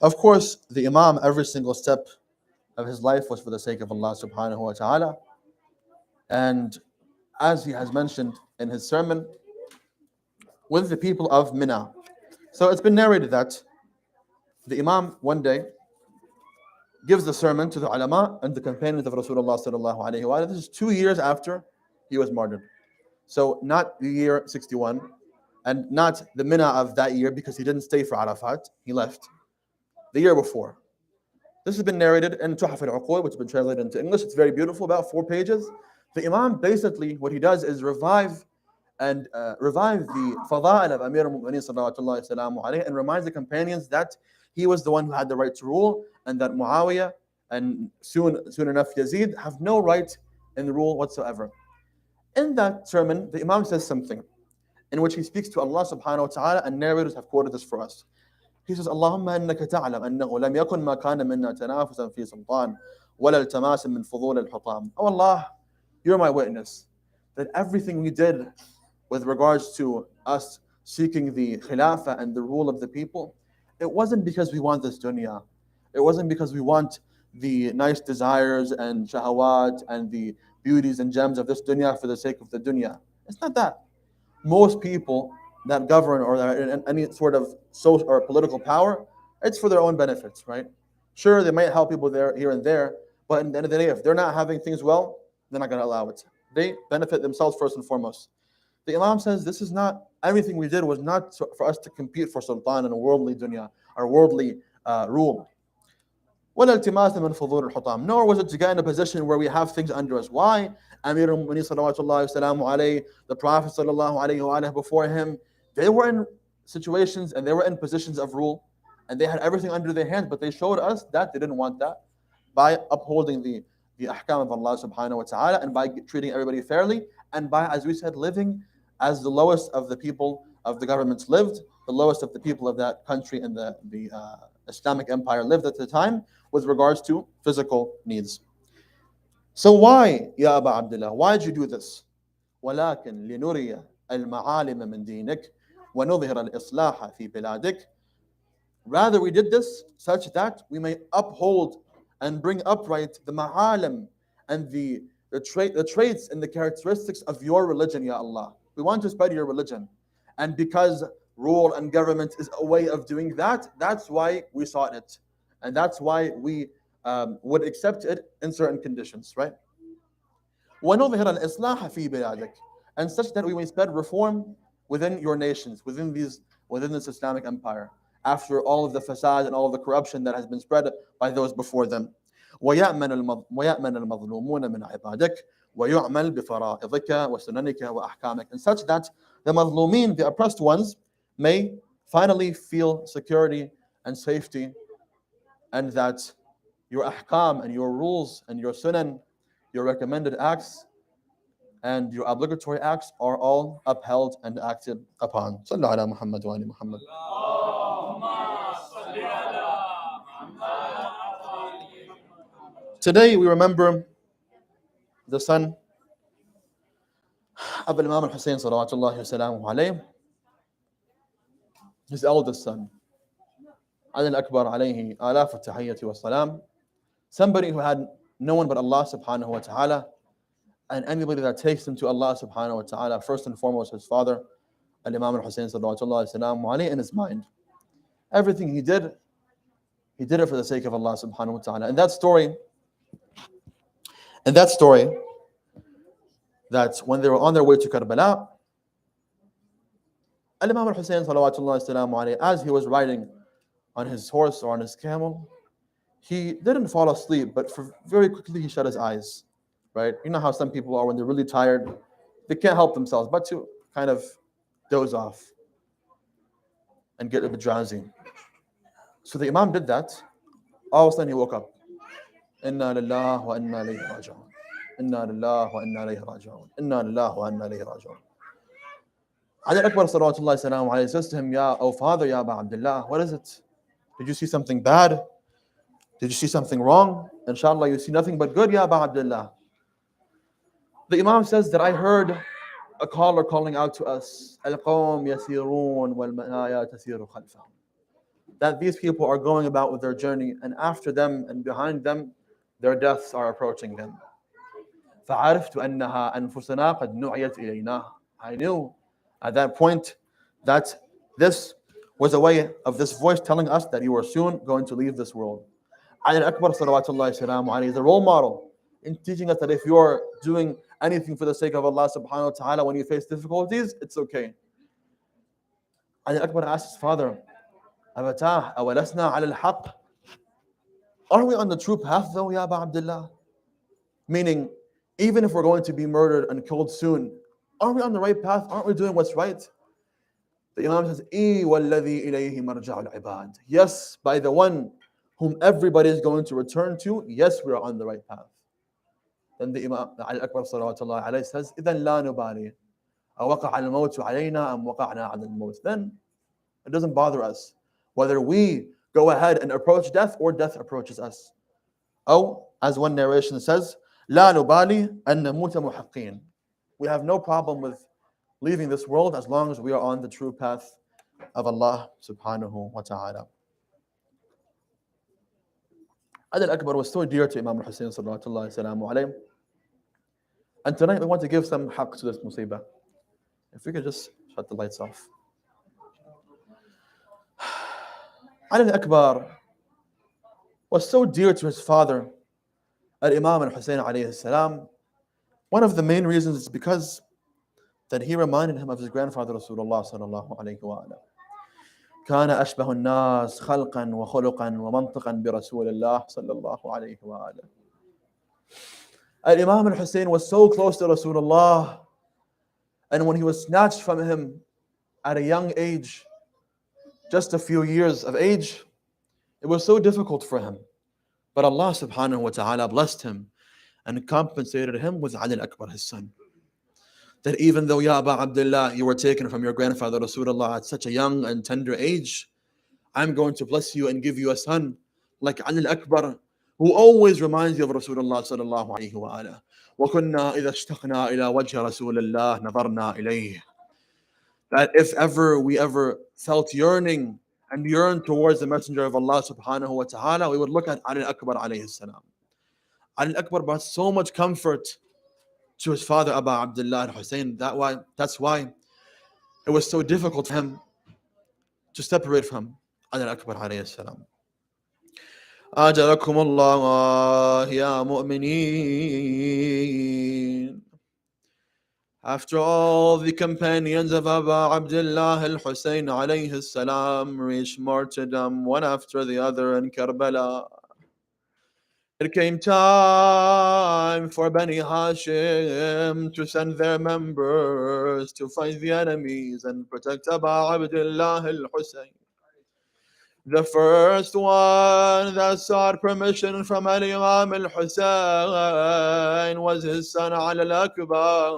Of course, the Imam, every single step of his life was for the sake of Allah subhanahu wa ta'ala. And as he has mentioned in his sermon, with the people of Mina. So it's been narrated that the Imam one day gives the sermon to the ulama and the companions of Rasulullah sallallahu alayhi wa sallam. This is 2 years after he was martyred. So not the year 61 and not the Mina of that year because he didn't stay for Arafat, he left. The year before. This has been narrated in Tuhaf al-Uqul, which has been translated into English. It's very beautiful, about 4 pages. The Imam basically, what he does is revive the fada'il of Amir al-Mu'mineen sallallahu alayhi and reminds the companions that he was the one who had the right to rule and that Muawiyah and soon enough Yazid have no right in the rule whatsoever. In that sermon, the Imam says something in which he speaks to Allah subhanahu wa ta'ala, and narrators have quoted this for us. He says, Allahumma innaka ta'lam annahu lam yakun ma kana minna tanafusan fi sultan wala iltamasan min fudul al-hutam. Oh Allah, you're my witness that everything we did with regards to us seeking the khilafah and the rule of the people, it wasn't because we want this dunya. It wasn't because we want the nice desires and shahawat and the beauties and gems of this dunya for the sake of the dunya. It's not that. Most people that govern or that are in any sort of social or political power, it's for their own benefits, right? Sure, they might help people there, here and there, but at the end of the day, if they're not having things well, they're not going to allow it. They benefit themselves first and foremost. The Imam says this is not, everything we did was not for us to compete for sultan and worldly dunya or worldly rule. ولا التماسا من فضول الحطام. Nor was it to get in a position where we have things under us. Why? Amir al-Mu'minin sallallahu alayhi wa alayhi, the Prophet sallallahu alayhi wa before him, they were in situations and they were in positions of rule and they had everything under their hands, but they showed us that they didn't want that by upholding the ahkam of Allah subhanahu wa ta'ala and by treating everybody fairly and by, as we said, living as the lowest of the people of the governments lived, the lowest of the people of that country and the Islamic empire lived at the time with regards to physical needs. So why, Ya Aba Abdullah, why did you do this? ولكن لنري المعالم من دينك ونظهر الإصلاح في بلادك. Rather, we did this such that we may uphold and bring upright the ma'alim and the traits and the characteristics of your religion, Ya Allah. We want to spread your religion. And because rule and government is a way of doing that, that's why we sought it. And that's why we would accept it in certain conditions, right? وَنُظْهِرَ الْإِصْلَاحَ فِي بِلَادِكَ. And such that we may spread reform within your nations, within this Islamic empire, after all of the fasad and all of the corruption that has been spread by those before them. وَيَأْمَنَ الْمَظْلُومُونَ مِنْ عِبَادِكَ وَيُعْمَلْ بِفَرَائِضِكَ وَسُنَنِكَ وَأَحْكَامِكَ. And such that the mazlumin, the oppressed ones, may finally feel security and safety, and that your ahkam and your rules and your sunan, your recommended acts and your obligatory acts are all upheld and acted upon. Sallu ala Muhammad wa ali Muhammad. Today we remember the son of Imam al-Hussain salawatullahi wa salamuhu alayhi, his eldest son, Ali al-Akbar alayhi alaf al-tahiyyati wa salam, somebody who had no one but Allah subhanahu wa ta'ala, and anybody that takes him to Allah subhanahu wa ta'ala, first and foremost his father, Al-Imam al-Hussain salawatullahi wa salamuhu alayhi, in his mind. Everything he did it for the sake of Allah subhanahu wa ta'ala. And that story, that when they were on their way to Karbala, Al-Imam al-Hussain salawatullahi wa salamuhu alayhi, as he was riding on his horse or on his camel, he didn't fall asleep, but very quickly he shut his eyes, right? You know how some people are when they're really tired, they can't help themselves but to kind of doze off and get a bit drowsy. So the Imam did that. All of a sudden he woke up. Inna lillahi wa inna ilayhi raji'un. Inna lillahi wa inna ilayhi raji'un. Inna lillahi wa inna ilayhi raji'un. Ali Akbar salawatullahi salam alayhi says to him, O father, Ya Aba Abdullah, what is it? Did you see something bad? Did you see something wrong? Inshallah, you see nothing but good, Ya Aba Abdullah. The Imam says that I heard a caller calling out to us, Al-Qawm yasirun wal-manaya tasiru khalfahum. That these people are going about with their journey, and after them and behind them, their deaths are approaching them. فَعَرِفْتُ أَنَّهَا أَنفُسَنَا قَدْ نُعِيَتْ إِلَيْنَا. I knew at that point that this was a way of this voice telling us that you are soon going to leave this world. Ali Akbar salawatullahi salamu alayhi is a role model in teaching us that if you are doing anything for the sake of Allah subhanahu wa ta'ala when you face difficulties, it's okay. Ali Akbar asked his father, Abatah, awalasna ala al-haq? Are we on the true path though, Ya Aba Abdullah? Meaning, even if we're going to be murdered and killed soon, are we on the right path? Aren't we doing what's right? The Imam says, وَالَّذِي إِلَيْهِ مَرْجَعُ الْعِبَادِ. Yes, by the one whom everybody is going to return to, yes, we are on the right path. Then the Imam Al-Akbar salawatullahi alayhi says, إِذَنْ لَا نُبَالِي أَوَقَعَ الْمَوْتُ عَلَيْنَا أَمْ وَقَعْنَا عَلَى الْمَوْتِ. Then it doesn't bother us whether we go ahead and approach death or death approaches us. Oh, as one narration says, لا نبالي أن نموت محقين. We have no problem with leaving this world as long as we are on the true path of Allah subhanahu wa ta'ala. Ali al-Akbar was so dear to Imam al-Hussein sallallahu alayhi. And tonight we want to give some haqq to this musibah. If we could just shut the lights off. Ali al-Akbar was so dear to his father, Al-Imam al-Hussein alayhi salam. One of the main reasons is because that he reminded him of his grandfather Rasulullah sallallahu alayhi wa sallam. كان أشبه الناس خلقا وخلقا ومنطقا برسول الله صلى الله عليه وآله. Al-Imam al-Hussein was so close to Rasulullah, and when he was snatched from him at a young age, just a few years of age, it was so difficult for him. But Allah subhanahu wa ta'ala blessed him and compensated him with Ali al-Akbar, his son. That even though, Ya Aba Abdullah, you were taken from your grandfather Rasulullah at such a young and tender age, I'm going to bless you and give you a son like Ali al-Akbar, who always reminds you of Rasulullah sallallahu alayhi wa ala. وَكُنَّا إِذَا اشْتَقْنَا إِلَى وَجْهِ رَسُولِ اللَّهِ نَظَرْنَا إِلَيْهِ. That if ever we felt yearning and yearned towards the Messenger of Allah subhanahu wa ta'ala, we would look at Ali al-Akbar alayhi salam. Ali al-Akbar brought so much comfort to his father Aba Abdullah al-Hussein. That's why it was so difficult for him to separate from Ali al-Akbar alayhi salam. أجركم الله يا مؤمنين. After all the companions of Aba Abdullah al-Hussein alayhi salam reached martyrdom one after the other in Karbala, it came time for Bani Hashim to send their members to fight the enemies and protect Aba Abdullah al-Hussein. The first one that sought permission from Al-Imam al-Hussein was his son Ali al-Akbar.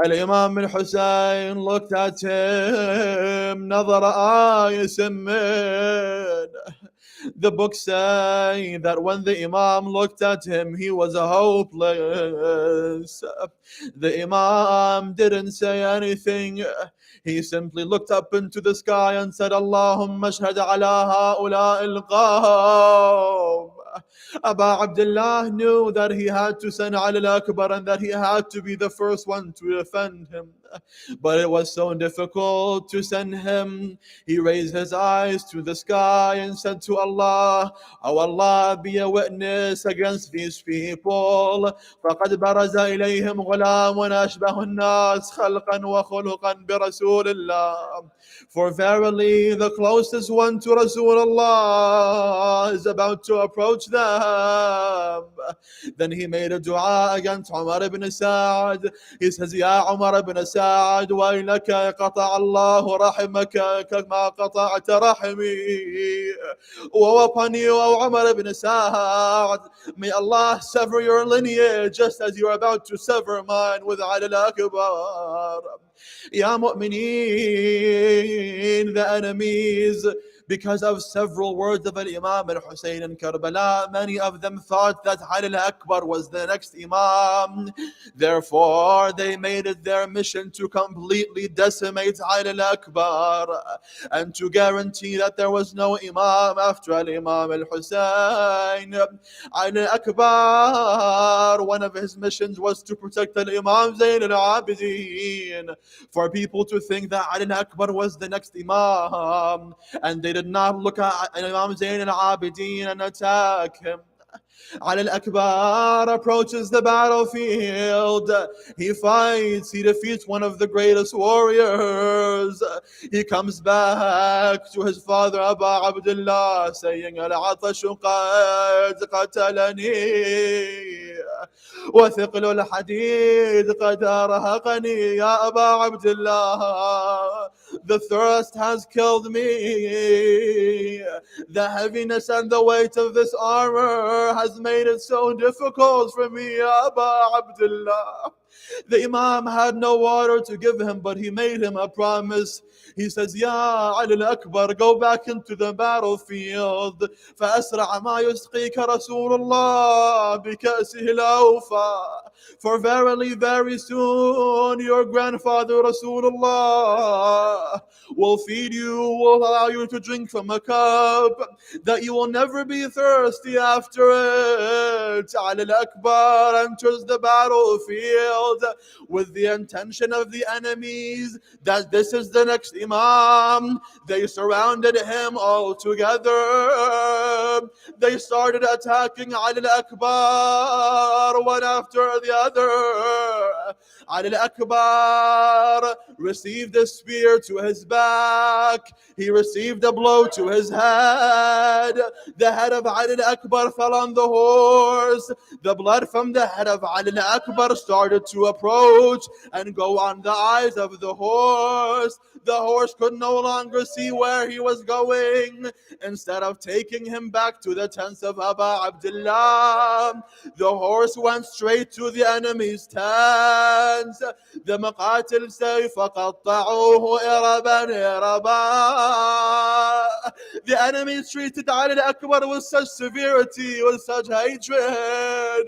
Al-Imam al-Hussein looked at him, نظر آيس من. The books say that when the Imam looked at him, he was hopeless. The Imam didn't say anything. He simply looked up into the sky and said, Allahumma ashhad ala ha'ula'i al-qawm. Aba Abdullah knew that he had to send Ali al-Akbar and that he had to be the first one to defend him. But it was so difficult to send him. He raised his eyes to the sky and said to Allah, "Oh Allah, be a witness against these people. فَقَدْ بَرَزَ إِلَيْهِمْ غُلَامٌ أَشْبَهُ النَّاسِ خَلْقًا وَخُلُقًا بِرَسُولِ اللَّهِ." For verily the closest one to Rasulullah is about to approach them. Then he made a dua against Umar ibn Sa'd. He says, Ya Umar ibn Sa'd, وَإِلَكَ قَطَعَ اللَّهُ رَحِمَكَ كَمَا قَطَعْتَ رَحِمِي. Woe upon you, O Umar ibn Sa'd. May Allah sever your lineage just as you are about to sever mine with Ali al-Akbar. Ya mu'mineen, the enemies, because of several words of Imam al-Hussein in Karbala, many of them thought that Ali al-Akbar was the next Imam. Therefore, they made it their mission to completely decimate Ali al-Akbar and to guarantee that there was no Imam after Imam al-Hussein. Ali al-Akbar, one of his missions was to protect Imam Zayn al-Abidin, for people to think that Ali al-Akbar was the next Imam, and they did not look at Imam Zayn al-Abidin and attack him. Ali al-Akbar approaches the battlefield. He fights, he defeats one of the greatest warriors. He comes back to his father Aba Abdullah saying, Al-Atashu qad qatalani وثقل الحديد قد أرهقني يا أبا عبد الله. The thirst has killed me. The heaviness and the weight of this armor has made it so difficult for me, Ya Aba Abdullah. The Imam had no water to give him, but he made him a promise. He says, Ya Ali al-Akbar, go back into the battlefield. فأسرع ما يسقيك رسول الله بكأسه الأوفى. For verily, very soon, your grandfather Rasulullah will feed you, will allow you to drink from a cup that you will never be thirsty after it. Ali al-Akbar enters the battlefield with the intention of the enemies that this is the next Imam. They surrounded him all together. They started attacking Ali al-Akbar one after the other. Ali al-Akbar received a spear to his back. He received a blow to his head. The head of Ali al-Akbar fell on the horse. The blood from the head of Ali al-Akbar started to approach and go on the eyes of the horse. The horse could no longer see where he was going. Instead of taking him back to the tents of Aba Abdullah, the horse went straight to the enemy's tents. The مقاتل say فقطعوه إربا إربا. The enemies treated Ali al-Akbar with such severity, with such hatred.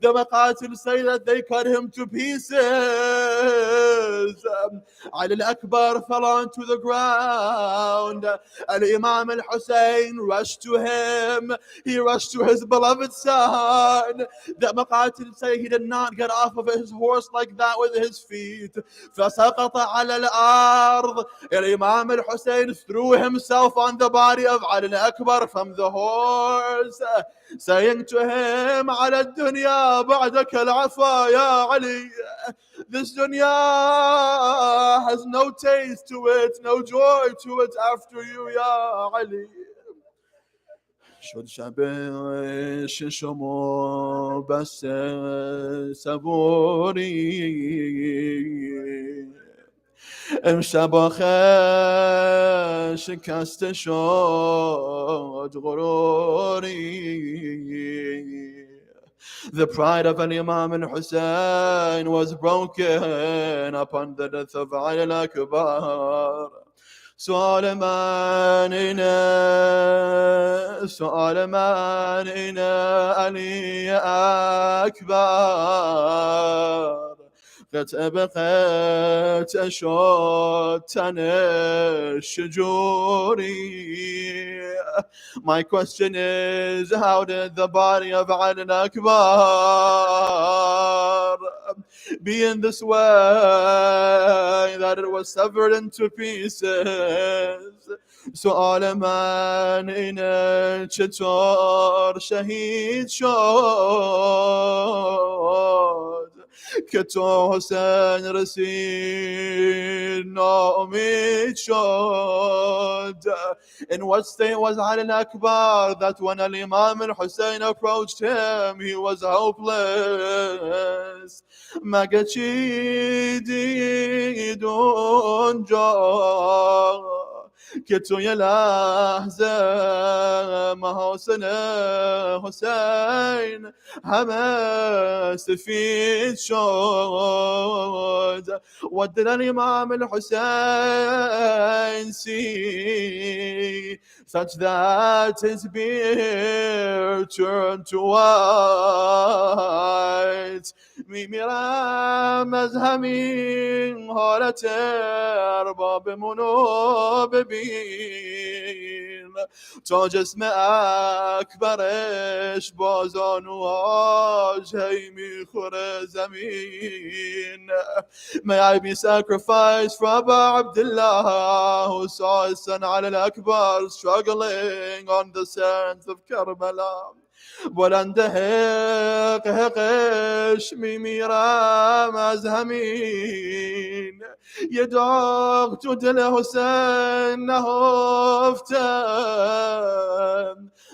The مقاتل say that they cut him to pieces. Ali al-Akbar fell onto the ground. Al-Imam al-Hussain rushed to him. He rushed to his beloved son. The Maqatil say he did not get off of his horse like that with his feet. فَسَقَطَ عَلَى الْأَرْضِ. Al-Imam al-Hussain threw himself on the body of Ali al-Akbar from the horse, saying to him, على الدنيا بعدك العفا يا علي. This dunya has no taste to it, no joy to it after you, Ya Ali. شد شبش شما بس صبوری امشب آخر شکسته شد غروری. The pride of an Imam and Hussain was broken upon the death of Ali al-Akbar. سؤال من إن علي أكبر قد أبقت أشد تن الشجوري. My question is, how did the body of Ali al-Akbar be in this way that it was severed into pieces? سؤال من اینه چطور شهید شد که تو حسین رسید ناامید شد. In what state was Ali al-Akbar that when Al-Imam al-Hussein approached him, he was hopeless? مگه چی دید اونجا که توی لحظه محاسن حسین همه سفید شد. What did Imam al-Hussein see such that his beard turned to white؟ میمیرم از همین حالت اربابمونو ببین تا جسم اکبرش با زانوهاش هی میخوره زمین. May I be sacrificed for Abu Abdullah, who saw his son Ali al-Akbar struggling on the sands of Karbala. بلند حق حقش میمیرم از همین یه داغ تو دل حسین نهفتم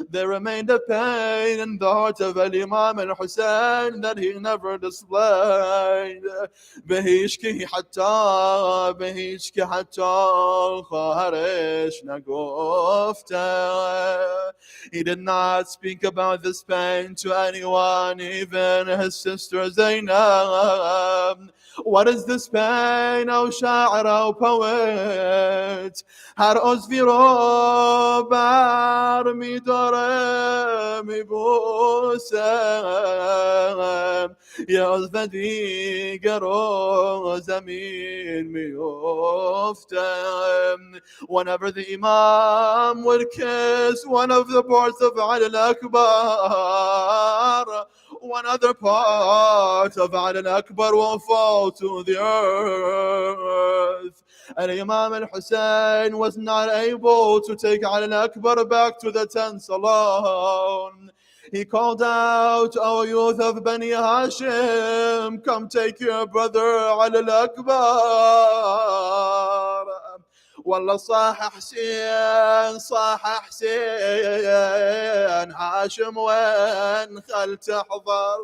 There remained a pain in the heart of Imam al-Hussein that he never displayed. بهيشكي حتى خارش نگفته. He did not speak about this pain to anyone, even his sister Zainab. What is this pain, O شاعر, O poet? هر عضوی رو بر می داره می بوسم، یه عضو دیگر رو زمین می افتم. Whenever the Imam would kiss one of the parts of Ali al-Akbar, one other part of Ali al-Akbar will fall to the earth. And Imam al-Hussein was not able to take Ali al-Akbar back to the tents alone. He called out, "O youth of Bani Hashim, come take your brother Ali al-Akbar." والله صاح حسين هاشم وين خل تحضر.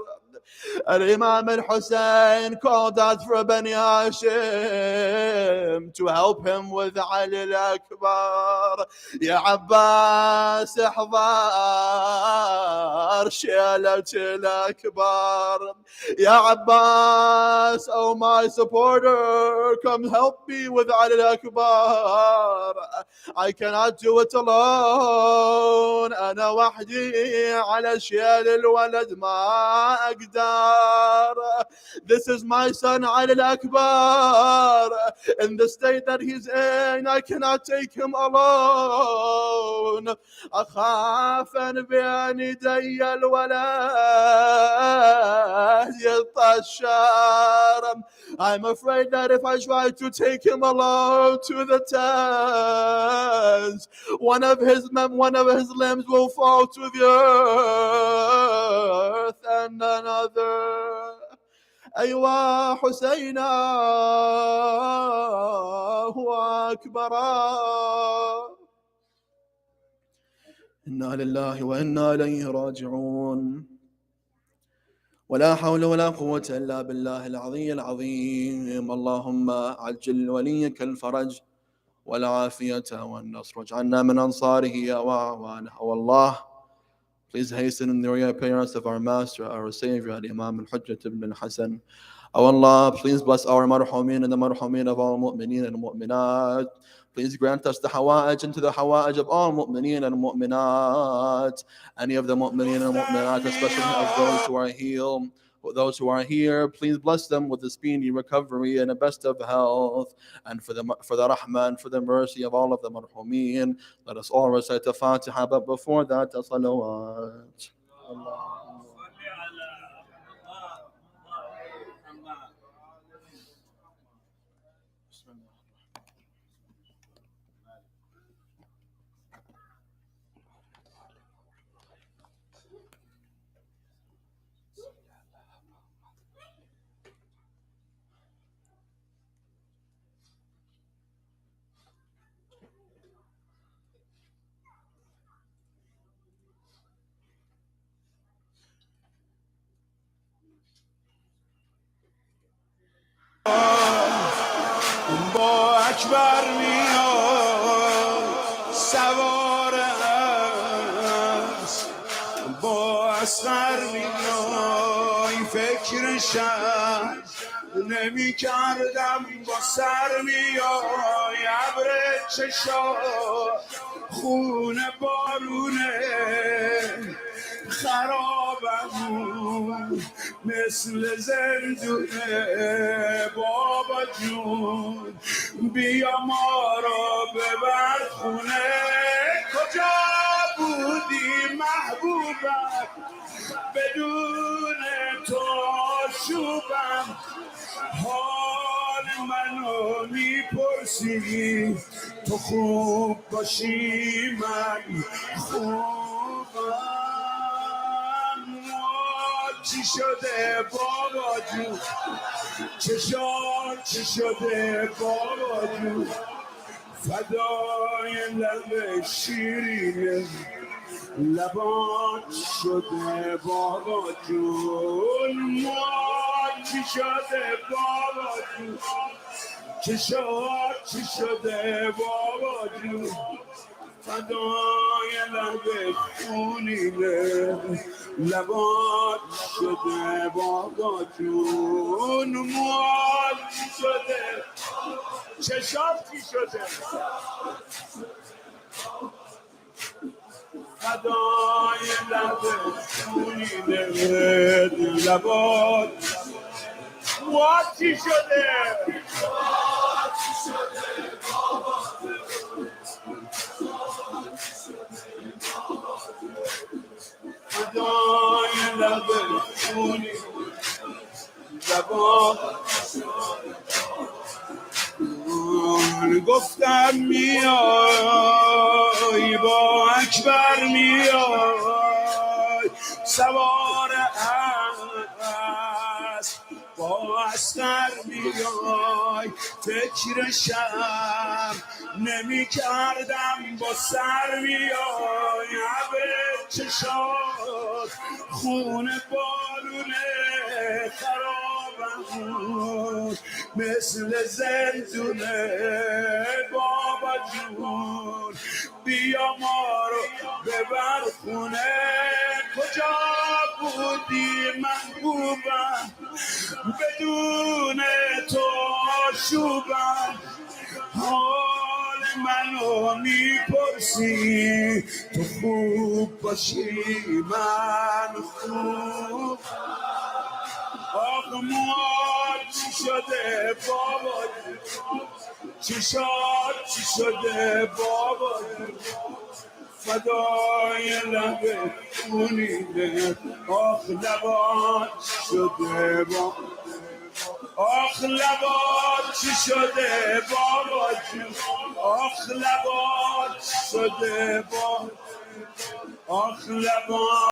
الإمام الحسين called out for Bani Hashim to help him with Ali al-Akbar. يا عباس احضر شيلة الأكبر. يا عباس, oh my supporter, come help me with Ali al-Akbar. I cannot do it alone. أنا وحدي على شيل الولد ما أقدر. This is my son Ali al-Akbar. In the state that he's in, I cannot take him alone. أخاف أن بين يدي الولد يطشر. I'm afraid that if I try to take him alone to the tents, one of his limbs will fall to the earth, and another. أيوا حسينا هو أكبر. إنا لله وإنا إليه راجعون. ولا حول ولا قوة إلا بالله العلي العظيم. اللهم عجل وليك الفرج والعافية والنصر واجعلنا من أنصاره وأعوانه. O Allah, please hasten in the reappearance of our Master, our Savior, Imam al-Hujjat ibn al-Hasan. O Allah, please bless our marhumin and the marhumin of all mu'mineen and mu'minat. Please grant us the hawa'ij into the hawa'ij of all mu'mineen and mu'minat. Any of the mu'mineen and mu'minat, especially of those who are healed, those who are here, please bless them with a speedy recovery and the best of health. And for the rahmah and for the mercy of all of the marhumin, let us all recite the Fatiha, but before that, the salawat. با اکبر میاد سوار است، با اصغر میای فکرشم نمی کردم، با سر میای ابر چشا خون بارونه خرابمون مثل زندونه. بابا جون بیا ما را ببر خونه. کجا بودی محبوبم بدون تو شوبم؟ حال منو میپرسی تو خوب باشی من خوبم. چی شده بابا جون؟ چی شده بابا جون؟ فدای لب شیرینه لبات شده بابا جون موات چی شده بابا جون چشات چی شده بابا جون فدای لب خونینه لبات شده بابا جون موات چی شده چشات چی شده فدای لب خونینه لبات موات چی شده فدای لب خونینه لبات گفتم میای با اکبر میای سوار اسب با اسکر میای فکرشم نمی کردم با سر میای عبر چشات خونه بالونه خرابم بود مثل زندونه بابا جون بیا ما رو ببر خونه کجا بودی محبوبم بدون تو آشوبم حال منو میپرسی تو خوب باشی من خوب آخ موات چی شده بابا چشات چی شده بابا فدای لب خونینه آخ لبات شده بابا آخ لبات چی شده بابا جون آخ لبات شده بابا آخ لبات